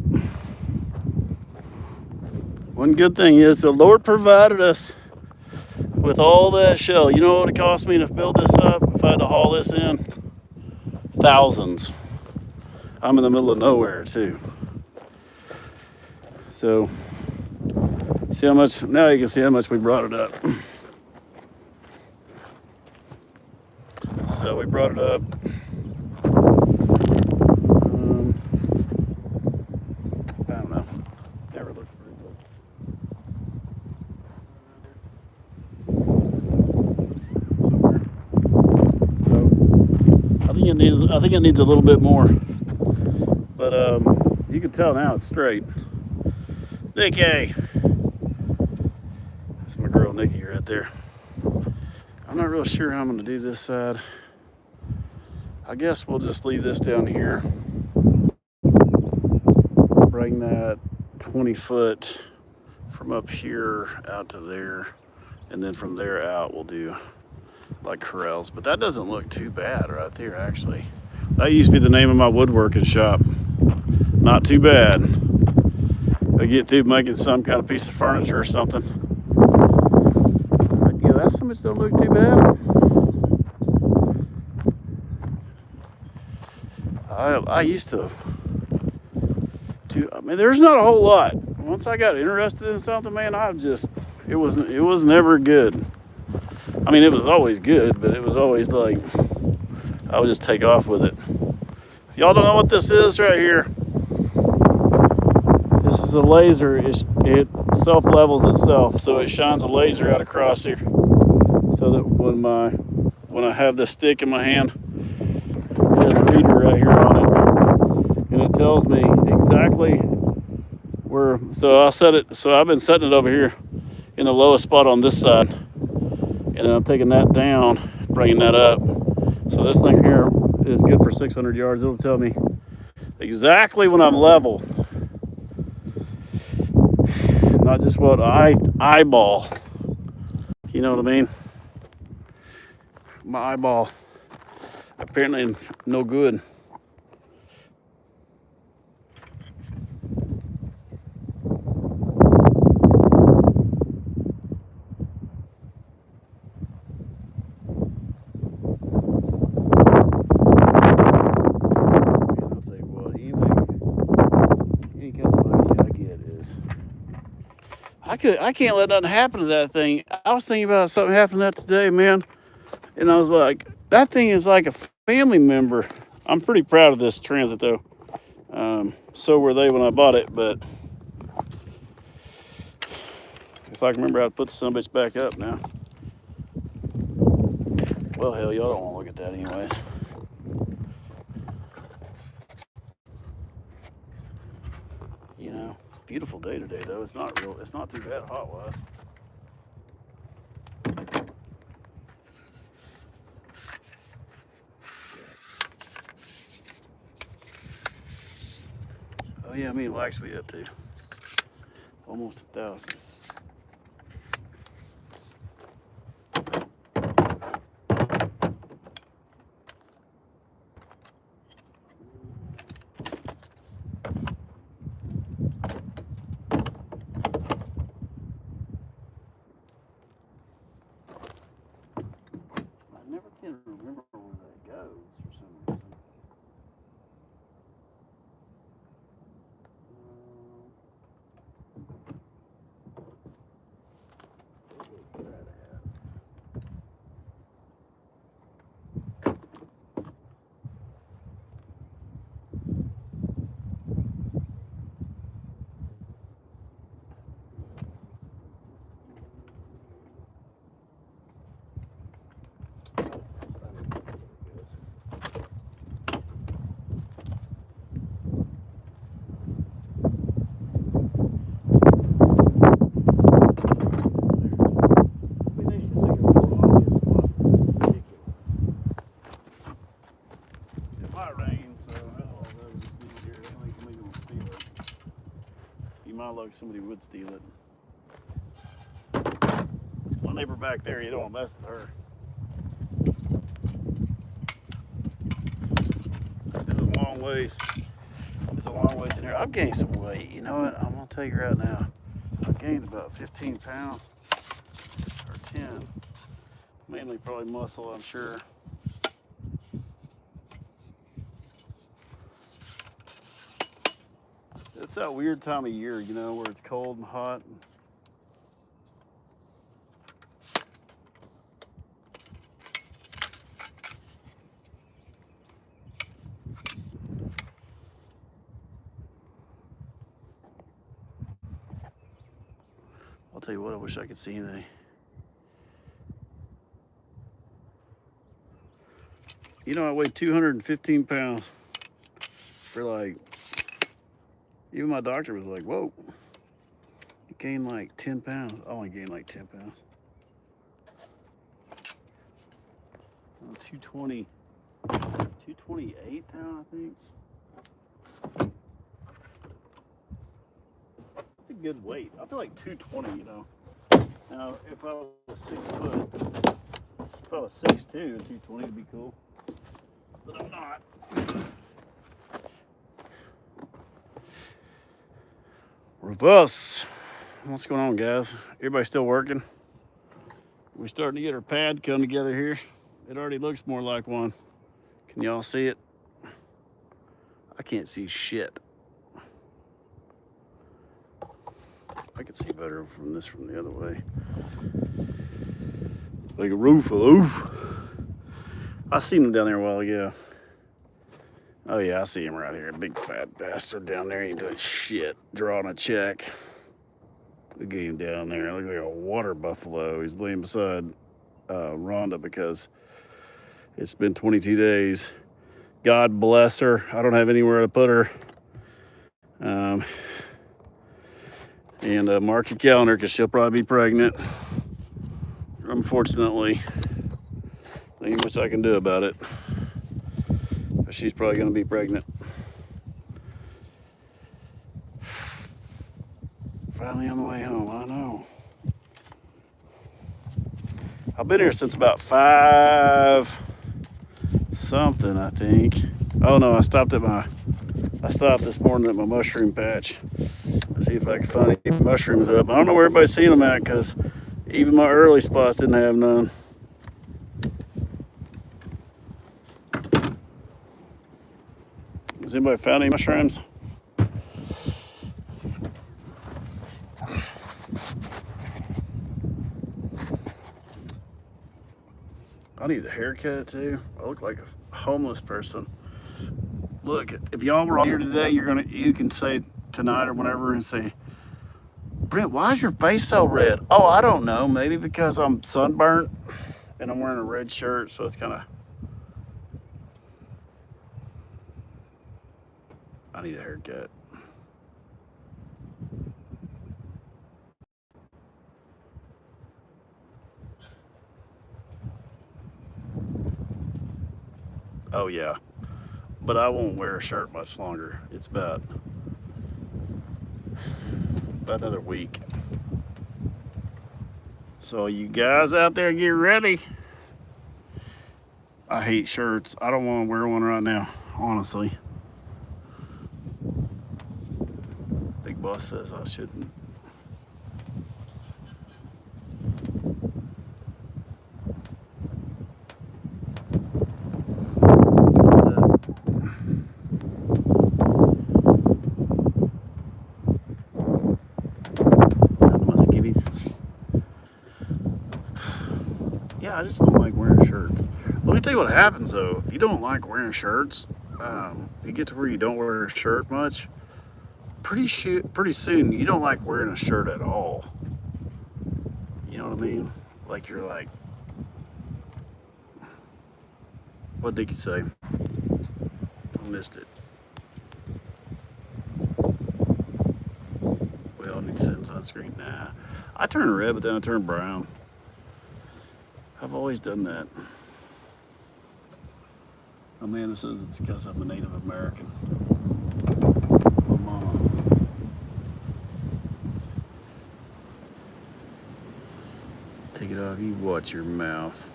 One good thing is the Lord provided us with all that shell. You know what it cost me to build this up? If I had to haul this in, thousands. I'm in the middle of nowhere too. So see how much, now you can see how much we brought it up. So we brought it up. I don't know. Never looks very good. Somewhere. So I think it needs a little bit more. But you can tell now it's straight. Nikki. That's my girl Nikki right there. I'm not real sure how I'm gonna do this side. I guess we'll just leave this down here. Bring that 20 foot from up here out to there. And then from there out, we'll do like corrals. But that doesn't look too bad right there, actually. That used to be the name of my woodworking shop. Not too bad. I get through making some kind of piece of furniture or something. But, yeah, that so much don't look too bad. I used to I mean, there's not a whole lot. Once I got interested in something, man, it was never good. I mean, it was always good, but it was always like, I would just take off with it. If y'all don't know what this is right here, this is a laser. It self-levels itself, so it shines a laser out across here, so that when I have this stick in my hand, it has a reader right here on it. And it tells me exactly where, so I'll set it, so I've been setting it over here in the lowest spot on this side. And then I'm taking that down, bringing that up. So this thing here is good for 600 yards. It'll tell me exactly when I'm level. Not just what I eyeball. You know what I mean? My eyeball apparently no good. I can't let nothing happen to that thing. I was thinking about something happened to that today, man. And I was like, that thing is like a family member. I'm pretty proud of this Transit though. So were they when I bought it, but if I can remember how to put the son of a bitch back up now. Well, hell, y'all don't want to look at that anyways. You know, beautiful day today though. It's not too bad hot-wise. Oh yeah, I mean, likes we up to almost 1,000. I never can remember where that goes for some reason. you might look, somebody would steal it. My neighbor back there, you don't want to mess with her. It's a long ways. It's a long ways in here. I've gained some weight. You know what? I'm gonna tell you right now. I've gained about 15 pounds or 10. Mainly probably muscle, I'm sure. It's that weird time of year, you know, where it's cold and hot. I'll tell you what, I wish I could see anything. You know, I weigh 215 pounds for like, even my doctor was like, whoa, you gained like 10 pounds. I only gained like 10 pounds. I'm 220, 228 now, I think. That's a good weight. I feel like 220, you know. Now, if I was 6 foot, if I was 6'2", 220 would be cool. But I'm not. Rufus, what's going on, guys? Everybody still working? We're starting to get our pad come together here. It already looks more like one. Can y'all see it? I can't see shit. I can see better from the other way. Like a roof. I seen him down there a while ago. Oh yeah, I see him right here. Big fat bastard down there. He ain't doing shit. Drawing a check. Look at him down there. Look like a water buffalo. He's laying beside Rhonda because it's been 22 days. God bless her. I don't have anywhere to put her. And mark your calendar because she'll probably be pregnant. Unfortunately, there ain't much I can do about it. But she's probably going to be pregnant. Finally on the way home, I know. I've been here since about 5 something, I think. Oh no, I stopped this morning at my mushroom patch. Let's see if I can find any mushrooms up. I don't know where everybody's seeing them at because even my early spots didn't have none. Has anybody found any mushrooms? I need a haircut too. I look like a homeless person. Look, if y'all were here today, you can say tonight or whenever and say, Brent, why is your face so red? Oh, I don't know. Maybe because I'm sunburnt and I'm wearing a red shirt, so it's kind of. I need a haircut. Oh yeah, but I won't wear a shirt much longer. It's about another week. So you guys out there, get ready. I hate shirts. I don't want to wear one right now, honestly. Big boss says I shouldn't. Yeah, I just don't like wearing shirts. Let me tell you what happens though. If you don't like wearing shirts, you get to where you don't wear a shirt much. Pretty soon, you don't like wearing a shirt at all. You know what I mean? Like you're like, what did he say? I missed it. Well, I need to set sunscreen. Nah, I turn red, but then I turn brown. I've always done that. Amanda says it's because I'm a Native American. My mom. You watch your mouth.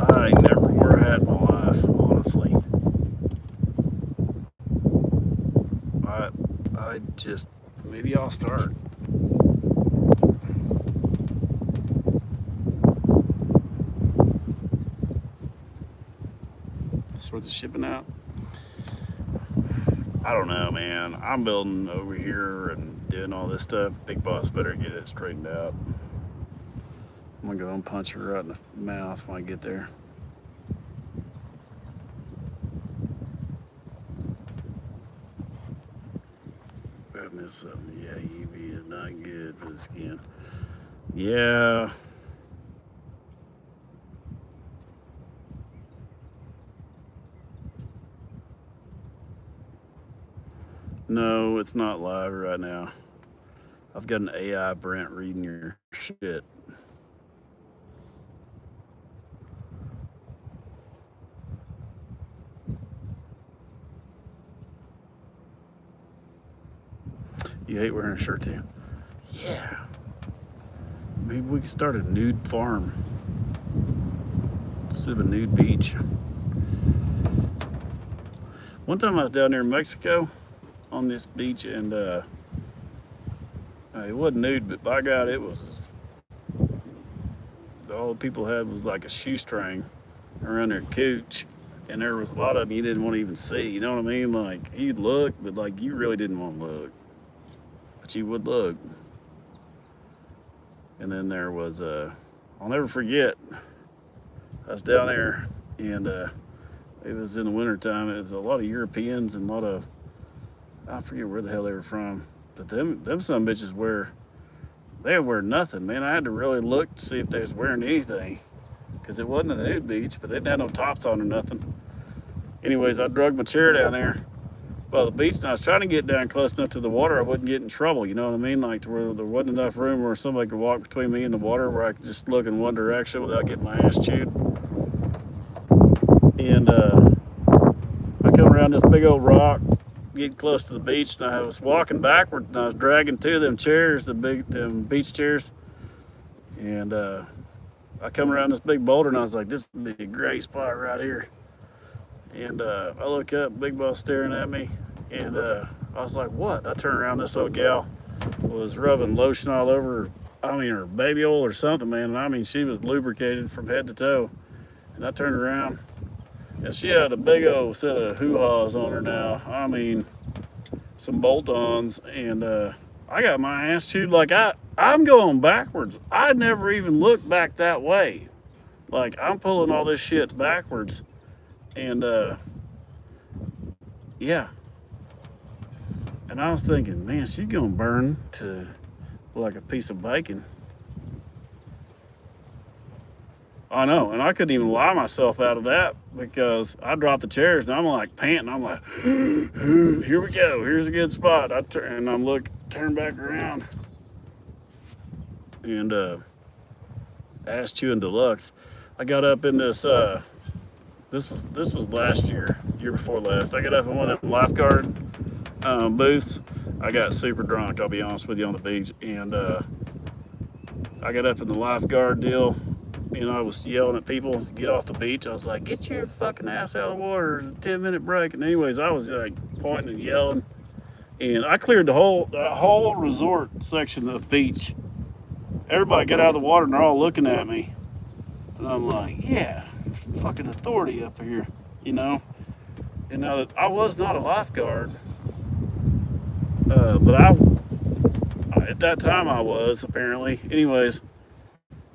I never wore a hat in my life, honestly. I, I just, maybe I'll start. Sort the shipping out. I don't know, man. I'm building over here and doing all this stuff. Big boss better get it straightened out. I'm gonna go and punch her right in the mouth when I get there. I missed something. Yeah, UV is not good for the skin. Yeah. No, it's not live right now. I've got an AI Brent reading your shit. You hate wearing a shirt too? Yeah. Maybe we could start a nude farm instead of a nude beach. One time I was down there in Mexico on this beach, and it wasn't nude, but by God, it was. All the people had was like a shoestring around their cooch, and there was a lot of them you didn't want to even see. You know what I mean? Like you'd look, but like you really didn't want to look, but you would look. And then there was I'll never forget. I was down there, and it was in the wintertime. It was a lot of Europeans and a lot of, I forget where the hell they were from, but them some bitches they wear nothing, man. I had to really look to see if they was wearing anything, because it wasn't a nude beach, but they didn't have no tops on or nothing. Anyways, I dragged my chair down there by the beach, and I was trying to get down close enough to the water I wouldn't get in trouble, you know what I mean? Like to where there wasn't enough room where somebody could walk between me and the water, where I could just look in one direction without getting my ass chewed. And I come around this big old rock, getting close to the beach, and I was walking backward, and I was dragging two of them chairs, them beach chairs, and I come around this big boulder, and I was like, this would be a great spot right here. And I look up, big boss staring at me, and I was like, what? I turn around, this old gal was rubbing lotion all over her baby oil or something, man. And I mean, she was lubricated from head to toe. And I turned around, and she had a big old set of hoo-haws on her now. I mean, some bolt-ons, and I got my ass chewed. Like, I'm going backwards. I never even looked back that way. Like, I'm pulling all this shit backwards. And yeah. And I was thinking, man, she's gonna burn to like a piece of bacon. I know, and I couldn't even lie myself out of that, because I dropped the chairs and I'm like panting. I'm like, here we go. Here's a good spot. I turn and I'm turn back around, and ass chewing deluxe. I got up in this. This was last year before last. I got up in one of them lifeguard booths. I got super drunk, I'll be honest with you, on the beach, and I got up in the lifeguard deal. I was yelling at people to get off the beach. I was like, get your fucking ass out of the water. There's a 10-minute break. And anyways, I was like pointing and yelling. And I cleared the whole resort section of the beach. Everybody got out of the water and they're all looking at me. And I'm like, yeah, some fucking authority up here, And now that I was not a lifeguard, but at that time I was, apparently. Anyways,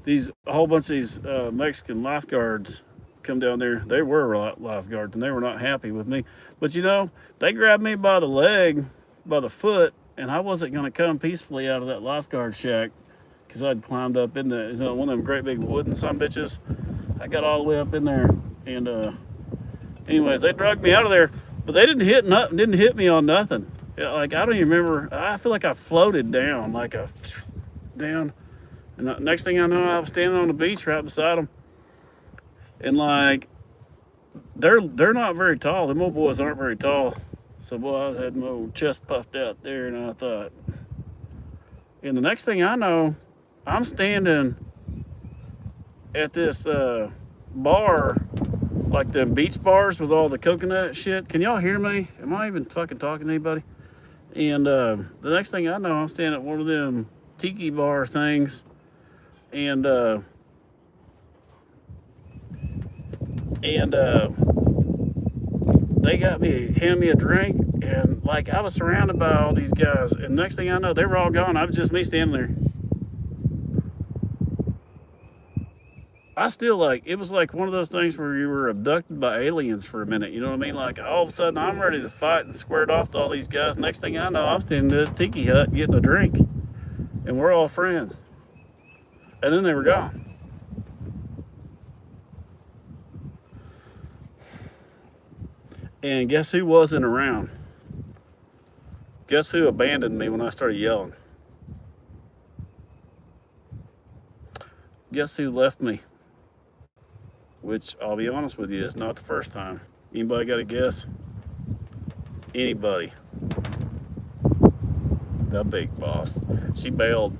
a whole bunch of these Mexican lifeguards come down there. They were lifeguards, and they were not happy with me. But they grabbed me by the leg, by the foot, and I wasn't going to come peacefully out of that lifeguard shack, because I'd climbed up in one of them great big wooden son bitches. I got all the way up in there, and anyways, they dragged me out of there, but they didn't hit me on nothing. Like, I don't even remember. I feel like I floated down, down. And the next thing I know, I was standing on the beach right beside them. And like, they're not very tall. Them boys aren't very tall. So boy, I had my old chest puffed out there, and I thought, And the next thing I know, I'm standing at this bar, like them beach bars with all the coconut shit. Can y'all hear me? Am I even fucking talking to anybody? And the next thing I know, I'm standing at one of them tiki bar things, and they got me, hand me a drink, and like I was surrounded by all these guys, and next thing I know, they were all gone. I was just me standing there. I still like, it was like one of those things where you were abducted by aliens for a minute. You know what I mean? Like all of a sudden, I'm ready to fight and squared off to all these guys. Next thing I know, I'm standing at a tiki hut getting a drink, and we're all friends. And then they were gone. And guess who wasn't around? Guess who abandoned me when I started yelling? Guess who left me? Which, I'll be honest with you, is not the first time. Anybody got a guess? Anybody? The big boss. She bailed.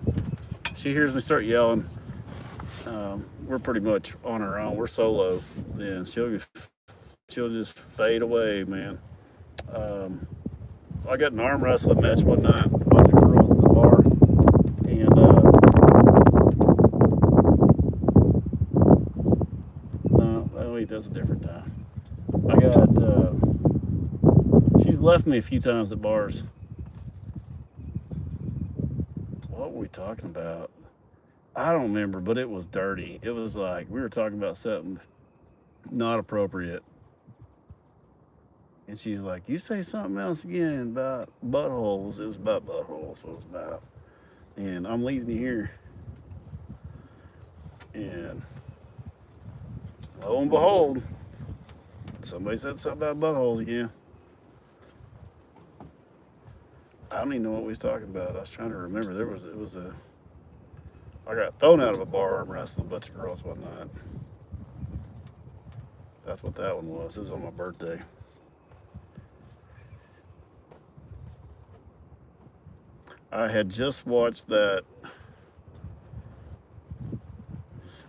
She hears me start yelling. We're pretty much on our own. We're solo. Then she'll just fade away, man. I got an arm wrestling match one night. A bunch of girls in the bar, and no, wait, that's a different time. I got. She's left me a few times at bars. What were we talking about? I don't remember, but it was dirty. It was like we were talking about something not appropriate. And she's like, you say something else again about buttholes. It was about buttholes, what it was about. And I'm leaving you here. And lo and behold, somebody said something about buttholes again. I don't even know what we was talking about. I was trying to remember. I got thrown out of a bar arm wrestling a bunch of girls one night. That's what that one was. It was on my birthday. I had just watched that,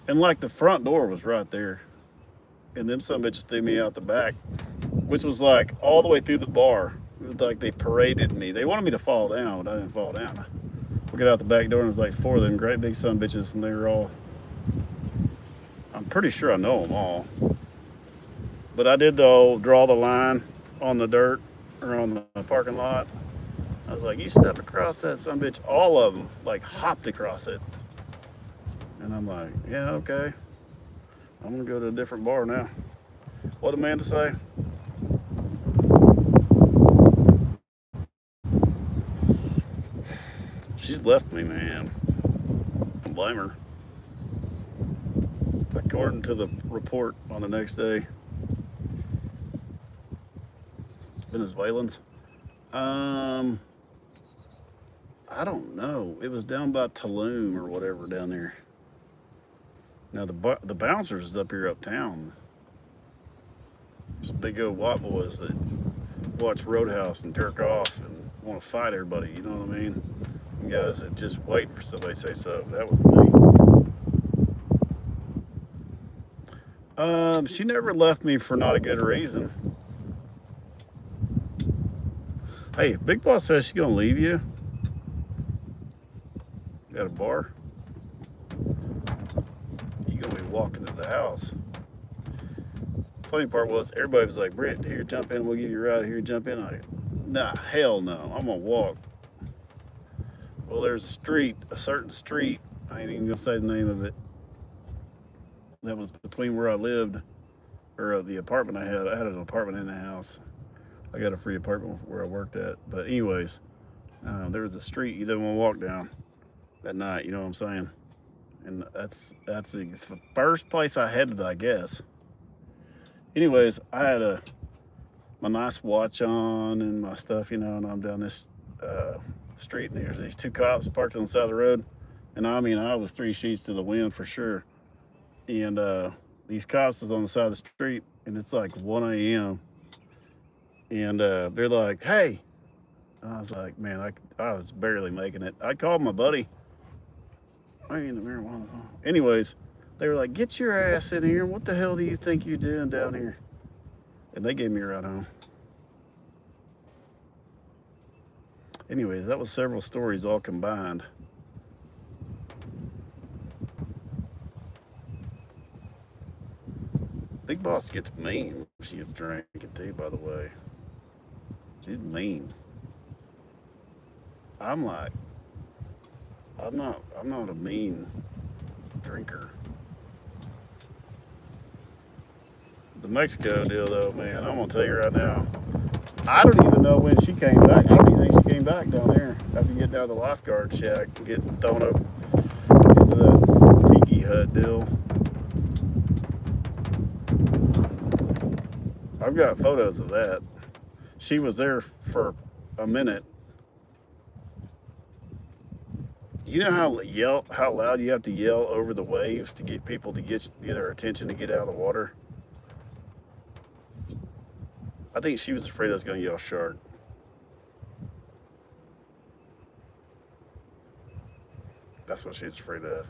and like the front door was right there, and them some bitches threw me out the back, which was like all the way through the bar. It was like they paraded me. They wanted me to fall down, but I didn't fall down. We got out the back door, and there's like four of them great big son bitches, and they were all, I'm pretty sure I know them all. But I did though draw the line on the dirt or on the parking lot. I was like, you step across that son bitch, all of them like hopped across it. And I'm like, yeah, okay. I'm gonna go to a different bar now. What Amanda say? She's left me, man. Don't blame her. According to the report on the next day, Venezuelans. I don't know. It was down by Tulum or whatever down there. Now the bouncers is up here uptown. Some big old white boys that watch Roadhouse and jerk off and want to fight everybody. You know what I mean? And guys that just waiting for somebody to say something. That would be me. She never left me for not a good reason. Hey, if Big Boss says she's gonna leave you at a bar, you're gonna be walking to the house. Funny part was everybody was like, Brent, here, jump in, we'll give you a ride here, jump in. I'm like, nah, hell no, I'm gonna walk. Well, there's a certain street, I ain't even gonna say the name of it, that was between where I lived, or the apartment I had. I had an apartment in the house. I got a free apartment where I worked at. But anyways, there was a street you didn't want to walk down at night, you know what I'm saying? And that's the first place I headed, I guess. Anyways, I had my nice watch on and my stuff, you know, and I'm down this street, and there's these two cops parked on the side of the road. And I mean, I was 3 sheets to the wind for sure. And these cops was on the side of the street, and it's like 1 a.m. And they're like, hey, I was like, man, I was barely making it. I called my buddy. I ain't in the marijuana. Anyways, they were like, get your ass in here. What the hell do you think you're doing down here? And they gave me a ride home. Anyways, that was several stories all combined. Big Boss gets mean when she gets drinking too, by the way. She's mean. I'm like, I'm not a mean drinker. The Mexico deal though, man, I'm gonna tell you right now. I don't even know when she came back. I don't even think she came back down there after getting out of the lifeguard shack and getting thrown up into the tiki hut deal. I've got photos of that. She was there for a minute. You know how loud you have to yell over the waves to get people to get their attention to get out of the water? I think she was afraid I was going to yell shark. That's what she was afraid of.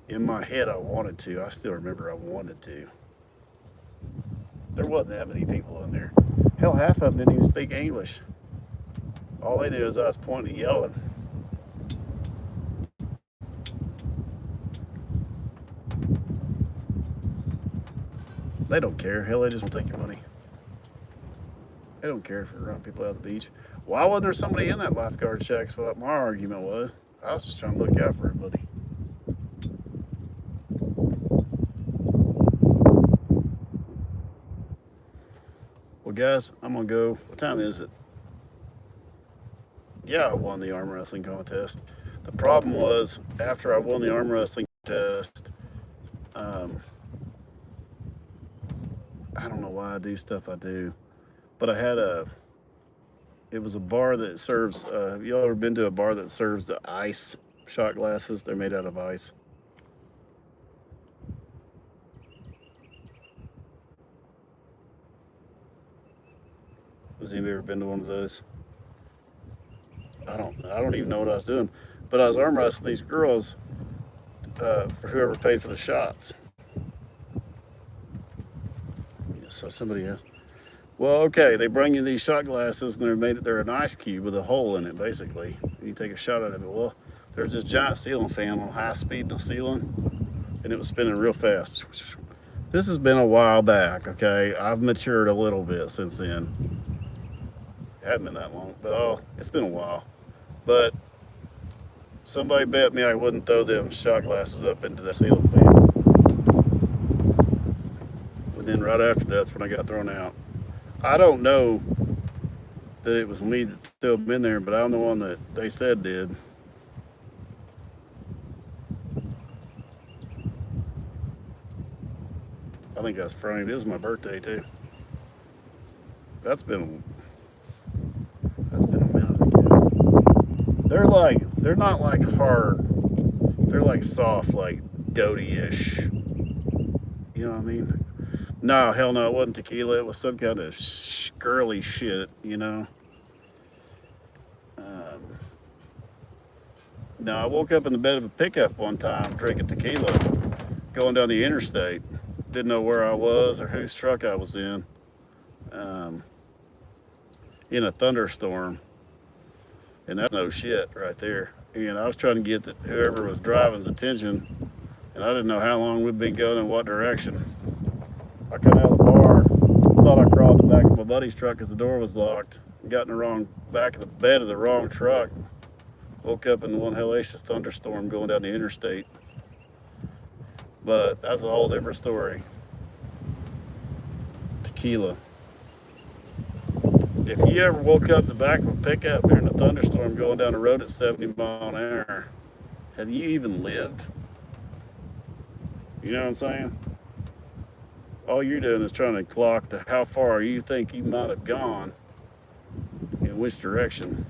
In my head, I wanted to. I still remember I wanted to. There wasn't that many people in there. Hell, half of them didn't even speak English. All they knew is I was pointing and yelling. They don't care. Hell, they just want to take your money. They don't care if you're running people out of the beach. Why wasn't there somebody in that lifeguard shack? So what my argument was. I was just trying to look out for everybody. Well, guys, I'm going to go. What time is it? Yeah, I won the arm wrestling contest. The problem was, after I won the arm wrestling contest, I don't know why I do stuff I do, but it was a bar that serves, have you all ever been to a bar that serves the ice shot glasses? They're made out of ice. Has anybody ever been to one of those? I don't even know what I was doing, but I was arm wrestling these girls for whoever paid for the shots. So somebody else. Well, okay, they bring you these shot glasses and they're an ice cube with a hole in it, basically. And you take a shot out of it. Well, there's this giant ceiling fan on high speed in the ceiling, and it was spinning real fast. This has been a while back, okay? I've matured a little bit since then. It hadn't been that long, but it's been a while. But somebody bet me I wouldn't throw them shot glasses up into the ceiling fan. And then right after that's when I got thrown out. I don't know that it was me that threw them in there, but I'm the one that they said did. I think I was framed. It was my birthday too. That's been a minute ago. They're not like hard. They're like soft, like doty-ish. You know what I mean? No, hell no, it wasn't tequila. It was some kind of girly shit, you know? No, I woke up in the bed of a pickup one time drinking tequila, going down the interstate. Didn't know where I was or whose truck I was in a thunderstorm. And that's no shit right there. And I was trying to get whoever was driving's attention, and I didn't know how long we'd been going in what direction. I come out of the bar, thought I crawled the back of my buddy's truck because the door was locked. Got in the wrong back of the bed of the wrong truck. Woke up in one hellacious thunderstorm going down the interstate. But that's a whole different story. Tequila. If you ever woke up in the back of a pickup during a thunderstorm going down the road at 70 miles an hour, have you even lived? You know what I'm saying? All you're doing is trying to clock how far you think you might have gone in which direction.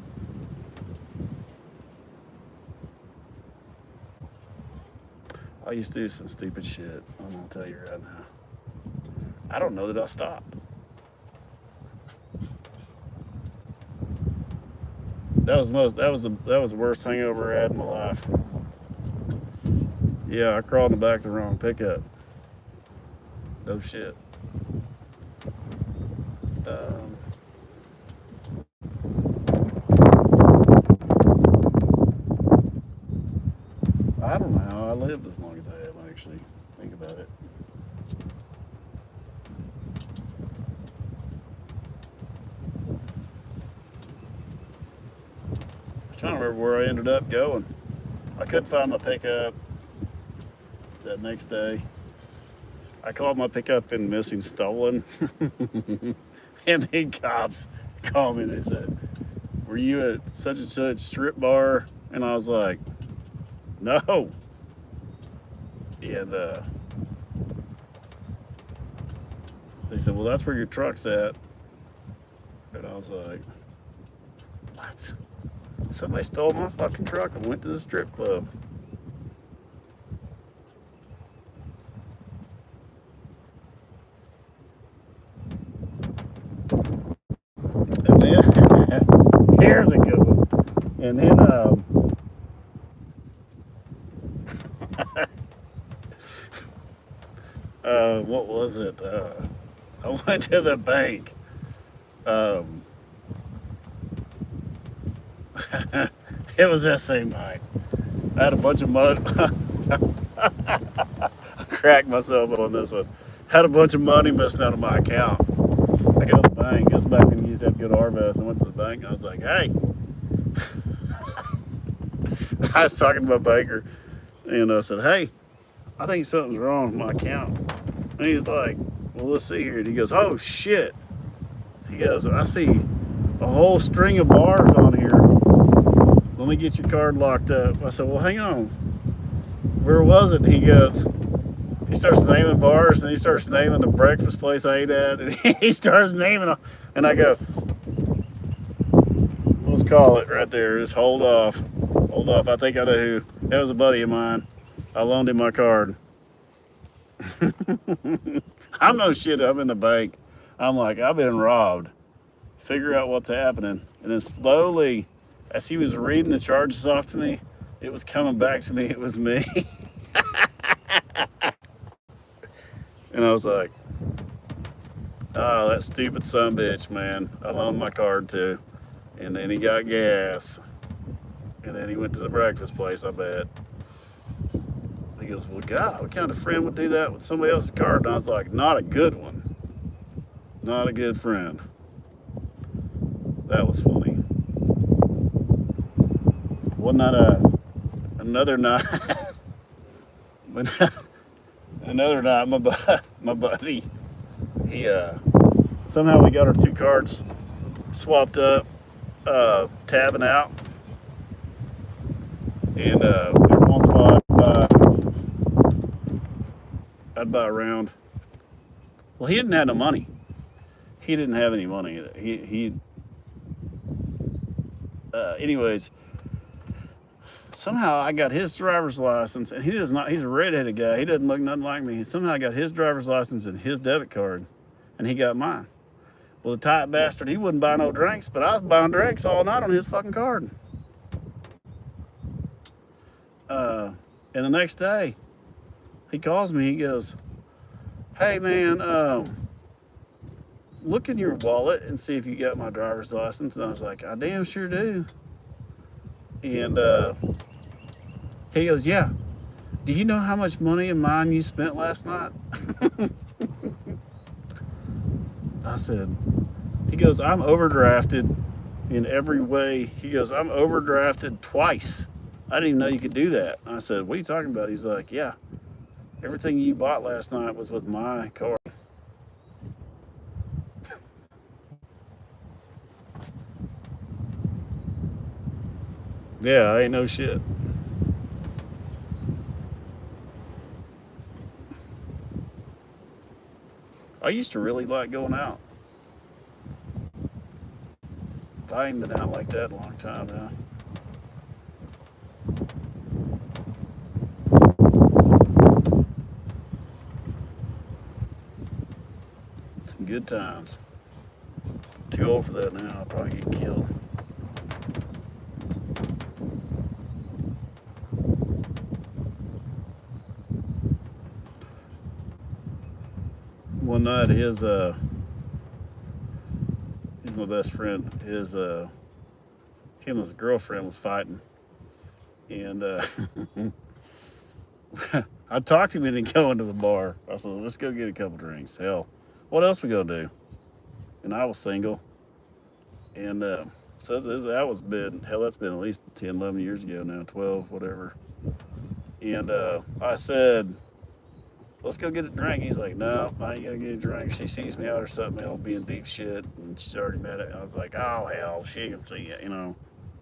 I used to do some stupid shit. I'm gonna tell you right now. I don't know that I stopped. That was the worst hangover I had in my life. Yeah, I crawled in the back of the wrong pickup. No shit. Um, I don't know how I lived as long as I have. Actually, think about it. I was trying to remember where I ended up going. I couldn't find my pickup that next day. I called my pickup in missing, stolen, and the cops called me and they said, "Were you at such and such strip bar?" And I was like, "No." And they said, "Well, that's where your truck's at." And I was like, "What? Somebody stole my fucking truck and went to the strip club." And then here's a good one. And then what was it? I went to the bank. Um, it was that same night. I had a bunch of mud. I cracked myself on this one. Had a bunch of money missing out of my account. I go to the bank. This back when you used to have good RVS. I went to the bank and I was like, "Hey," I was talking to my banker and I said, "Hey, I think something's wrong with my account." And he's like, "Well, let's see here." And he goes, "Oh shit." He goes, "I see a whole string of bars on here. Let me get your card locked up." I said, "Well, hang on. Where was it?" And he goes, he starts naming bars and he starts naming the breakfast place I ate at. And he starts naming them. And I go, "Let's call it right there. Just hold off. Hold off. I think I know who." That was a buddy of mine. I loaned him my card. I'm no shit. I'm in the bank. I'm like, I've been robbed. Figure out what's happening. And then slowly, as he was reading the charges off to me, it was coming back to me. It was me. And I was like, "Oh, that stupid son of a bitch, man. I loaned my card to." And then he got gas. And then he went to the breakfast place, I bet. He goes, "Well, God, what kind of friend would do that with somebody else's card?" And I was like, "Not a good one. Not a good friend." That was funny. Wasn't that another night? When another night, my buddy, he somehow we got our two cards swapped up, tabbing out, and every once in a while I'd buy a round. Well, he didn't have no money. He didn't have any money. Anyways, somehow I got his driver's license, and he does not. He's a redheaded guy. He doesn't look nothing like me. Somehow I got his driver's license and his debit card, and he got mine. Well, the tight bastard, he wouldn't buy no drinks, but I was buying drinks all night on his fucking card. And the next day, he calls me. He goes, "Hey man, look in your wallet and see if you got my driver's license." And I was like, "I damn sure do." And he goes, "Yeah. Do you know how much money of mine you spent last night?" I said, he goes, "I'm overdrafted in every way." He goes, "I'm overdrafted twice. I didn't even know you could do that." I said, "What are you talking about?" He's like, "Yeah, everything you bought last night was with my card." Yeah, ain't no shit. I used to really like going out. I ain't been out like that in a long time now. Some good times. Too old for that now. I'll probably get killed. one night he's my best friend. Him and his girlfriend was fighting, and I talked him into going to the bar. I said, let's go get a couple drinks. Hell, what else we gonna do? And I was single, and so that was been hell. That's been at least 10, 11 years ago now, 12, whatever. And I said, let's go get a drink. He's like, no, I ain't gonna get a drink. She sees me out or something, I'll be in deep shit, and she's already met it. And I was like, oh hell, she ain't gonna see it, you know.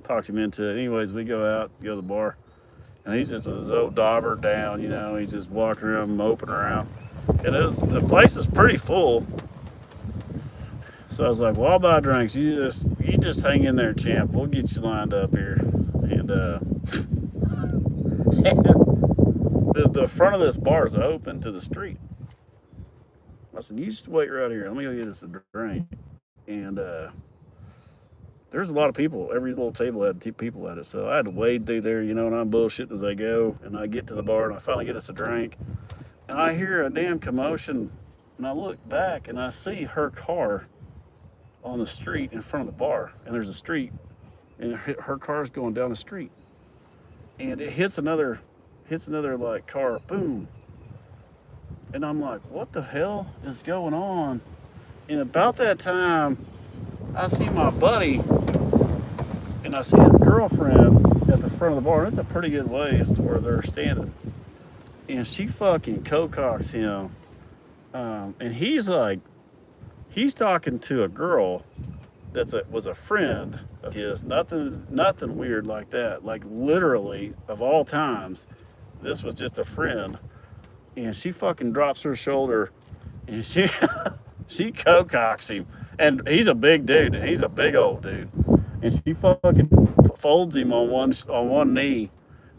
Talked him into it. Anyways, we go out, go to the bar, and he's just with his old dauber down, you know. He's just walking around, moping around, and the place is pretty full. So I was like, well, I'll buy drinks. You just hang in there, champ. We'll get you lined up here. And the front of this bar is open to the street. I said, you just wait right here. Let me go get us a drink. And there's a lot of people. Every little table had people at it. So I had to wade through there, you know, and I'm bullshitting as I go. And I get to the bar and I finally get us a drink. And I hear a damn commotion. And I look back and I see her car on the street in front of the bar. And there's a street. And her car's going down the street. And it hits another like car, boom. And I'm like, what the hell is going on? And about that time, I see my buddy and I see his girlfriend at the front of the bar. And it's a pretty good ways to where they're standing. And she fucking co-cocks him. And he's talking to a girl was a friend of his. Nothing weird like that. Like literally, of all times, this was just a friend. And she fucking drops her shoulder and she co-cocks him. And he's a big dude, and he's a big old dude. And she fucking folds him on one knee.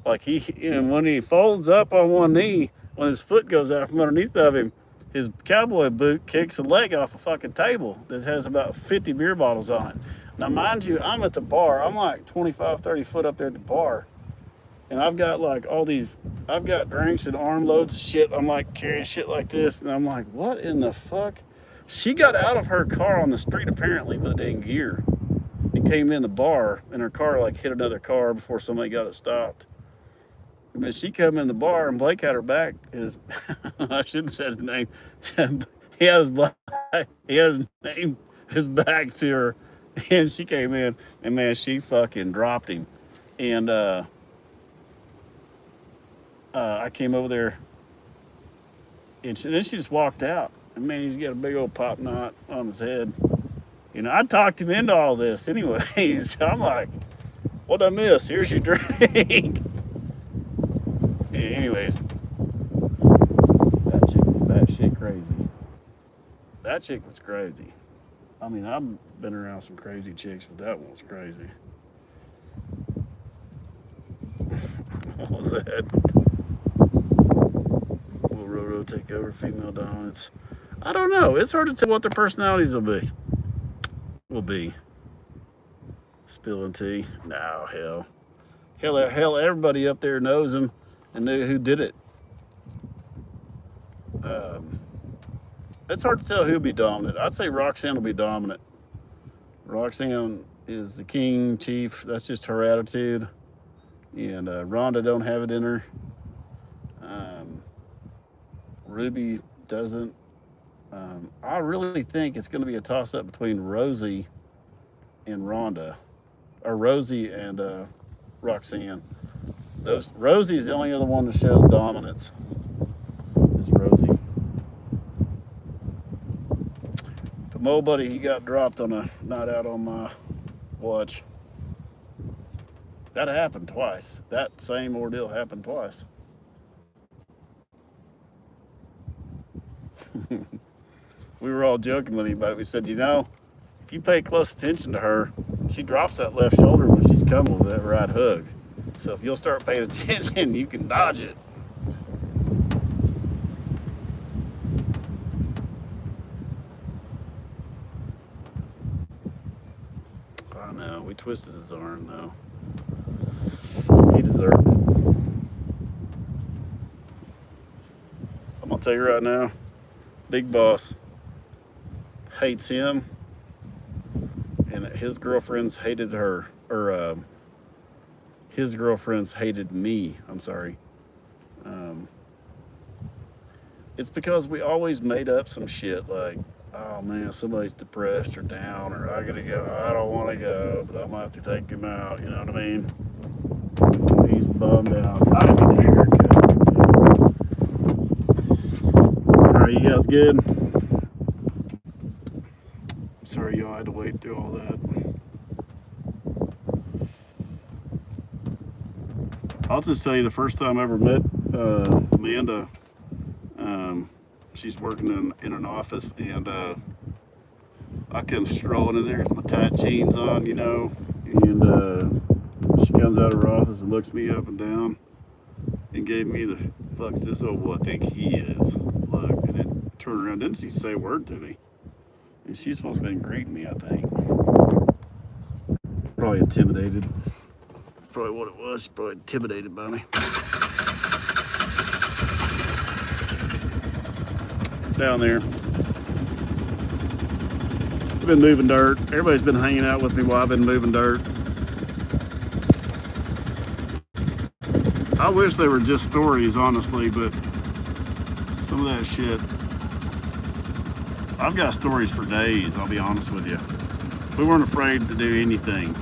Like and when he folds up on one knee, when his foot goes out from underneath of him, his cowboy boot kicks a leg off a fucking table that has about 50 beer bottles on it. Now, mind you, I'm at the bar. I'm like 25, 30 foot up there at the bar. And I've got like I've got drinks and armloads of shit. I'm like carrying shit like this. And I'm like, what in the fuck? She got out of her car on the street apparently with a dang gear. And came in the bar and her car like hit another car before somebody got it stopped. And then she come in the bar and Blake had her back. I shouldn't have said his name. he had his back to her. And she came in and man, she fucking dropped him. And I came over there and then she just walked out. And man, he's got a big old pop knot on his head. You know, I talked him into all this anyways. I'm like, what'd I miss? Here's your drink. Anyways, that chick was batshit crazy. That chick was crazy. I mean, I've been around some crazy chicks, but that one was crazy. What was that? Will Roro take over female dominance? I don't know. It's hard to tell what their personalities will be. Spilling tea? No, hell, everybody up there knows him and knew who did it. It's hard to tell who'll be dominant. I'd say Roxanne will be dominant. Roxanne is the king, chief. That's just her attitude. And Rhonda don't have it in her. Ruby doesn't. I really think it's going to be a toss-up between Rosie and Rhonda. Or Rosie and Roxanne. Rosie is the only other one that shows dominance. Is Rosie. But Mo Buddy, he got dropped on a night out on my watch. That happened twice. That same ordeal happened twice. We were all joking with him about it. We said, you know, if you pay close attention to her, she drops that left shoulder when she's coming with that right hook. So if you'll start paying attention, you can dodge it. I know, we twisted his arm though. He deserved it. I'm gonna tell you right now, big boss. hates him, and his girlfriends hated her, or his girlfriends hated me. I'm sorry. Um, it's because we always made up some shit like, oh man, somebody's depressed or down, or I gotta go. I don't want to go, but I'm gonna have to take him out. You know what I mean? He's bummed out. I didn't get a haircut. All right, you guys good? Sorry, y'all had to wait through all that. I'll just tell you, the first time I ever met Amanda, she's working in an office, and I come strolling in there with my tight jeans on, you know, and she comes out of her office and looks me up and down and gave me the fuck's this old boy think he is look, and then turned around, didn't she say a word to me, and she's supposed to have been greeting me, I think. Probably intimidated. That's probably what it was. She's probably intimidated by me. Down there, I've been moving dirt. Everybody's been hanging out with me while I've been moving dirt. I wish they were just stories, honestly, but some of that shit, I've got stories for days, I'll be honest with you. We weren't afraid to do anything.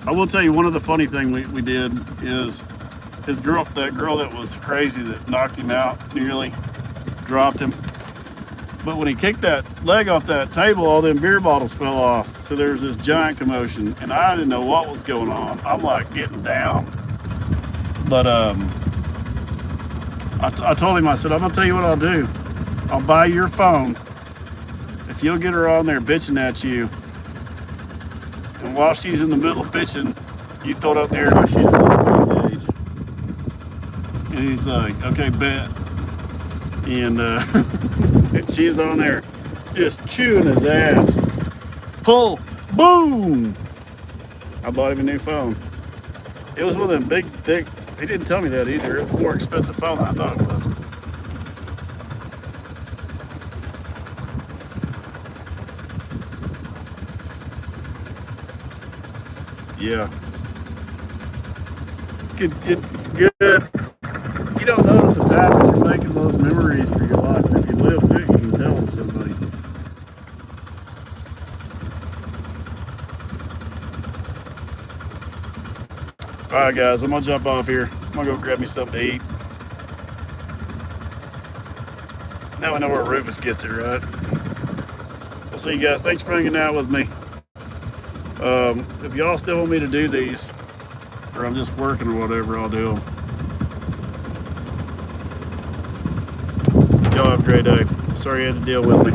I will tell you, one of the funny things we did is his girl, that girl that was crazy that knocked him out, nearly dropped him. But when he kicked that leg off that table, all them beer bottles fell off. So there was this giant commotion, and I didn't know what was going on. I'm like getting down. But I told him, I said, I'm gonna tell you what I'll do. I'll buy your phone if you'll get her on there bitching at you. And while she's in the middle of bitching, you throw it up there and I shit on the page. And he's like, okay, bet. And and she's on there just chewing his ass. Pull, boom! I bought him a new phone. It was one of them big, thick, he didn't tell me that either. It was a more expensive phone than I thought it was. Yeah. It's good. You don't know at the time that you're making those memories for your life. If you live through it, you can tell somebody. Alright guys, I'm gonna jump off here. I'm gonna go grab me something to eat. Now I know where Rufus gets it, right? We'll see you guys. Thanks for hanging out with me. If y'all still want me to do these, or I'm just working or whatever, I'll do them. Y'all have a great day. Sorry you had to deal with me.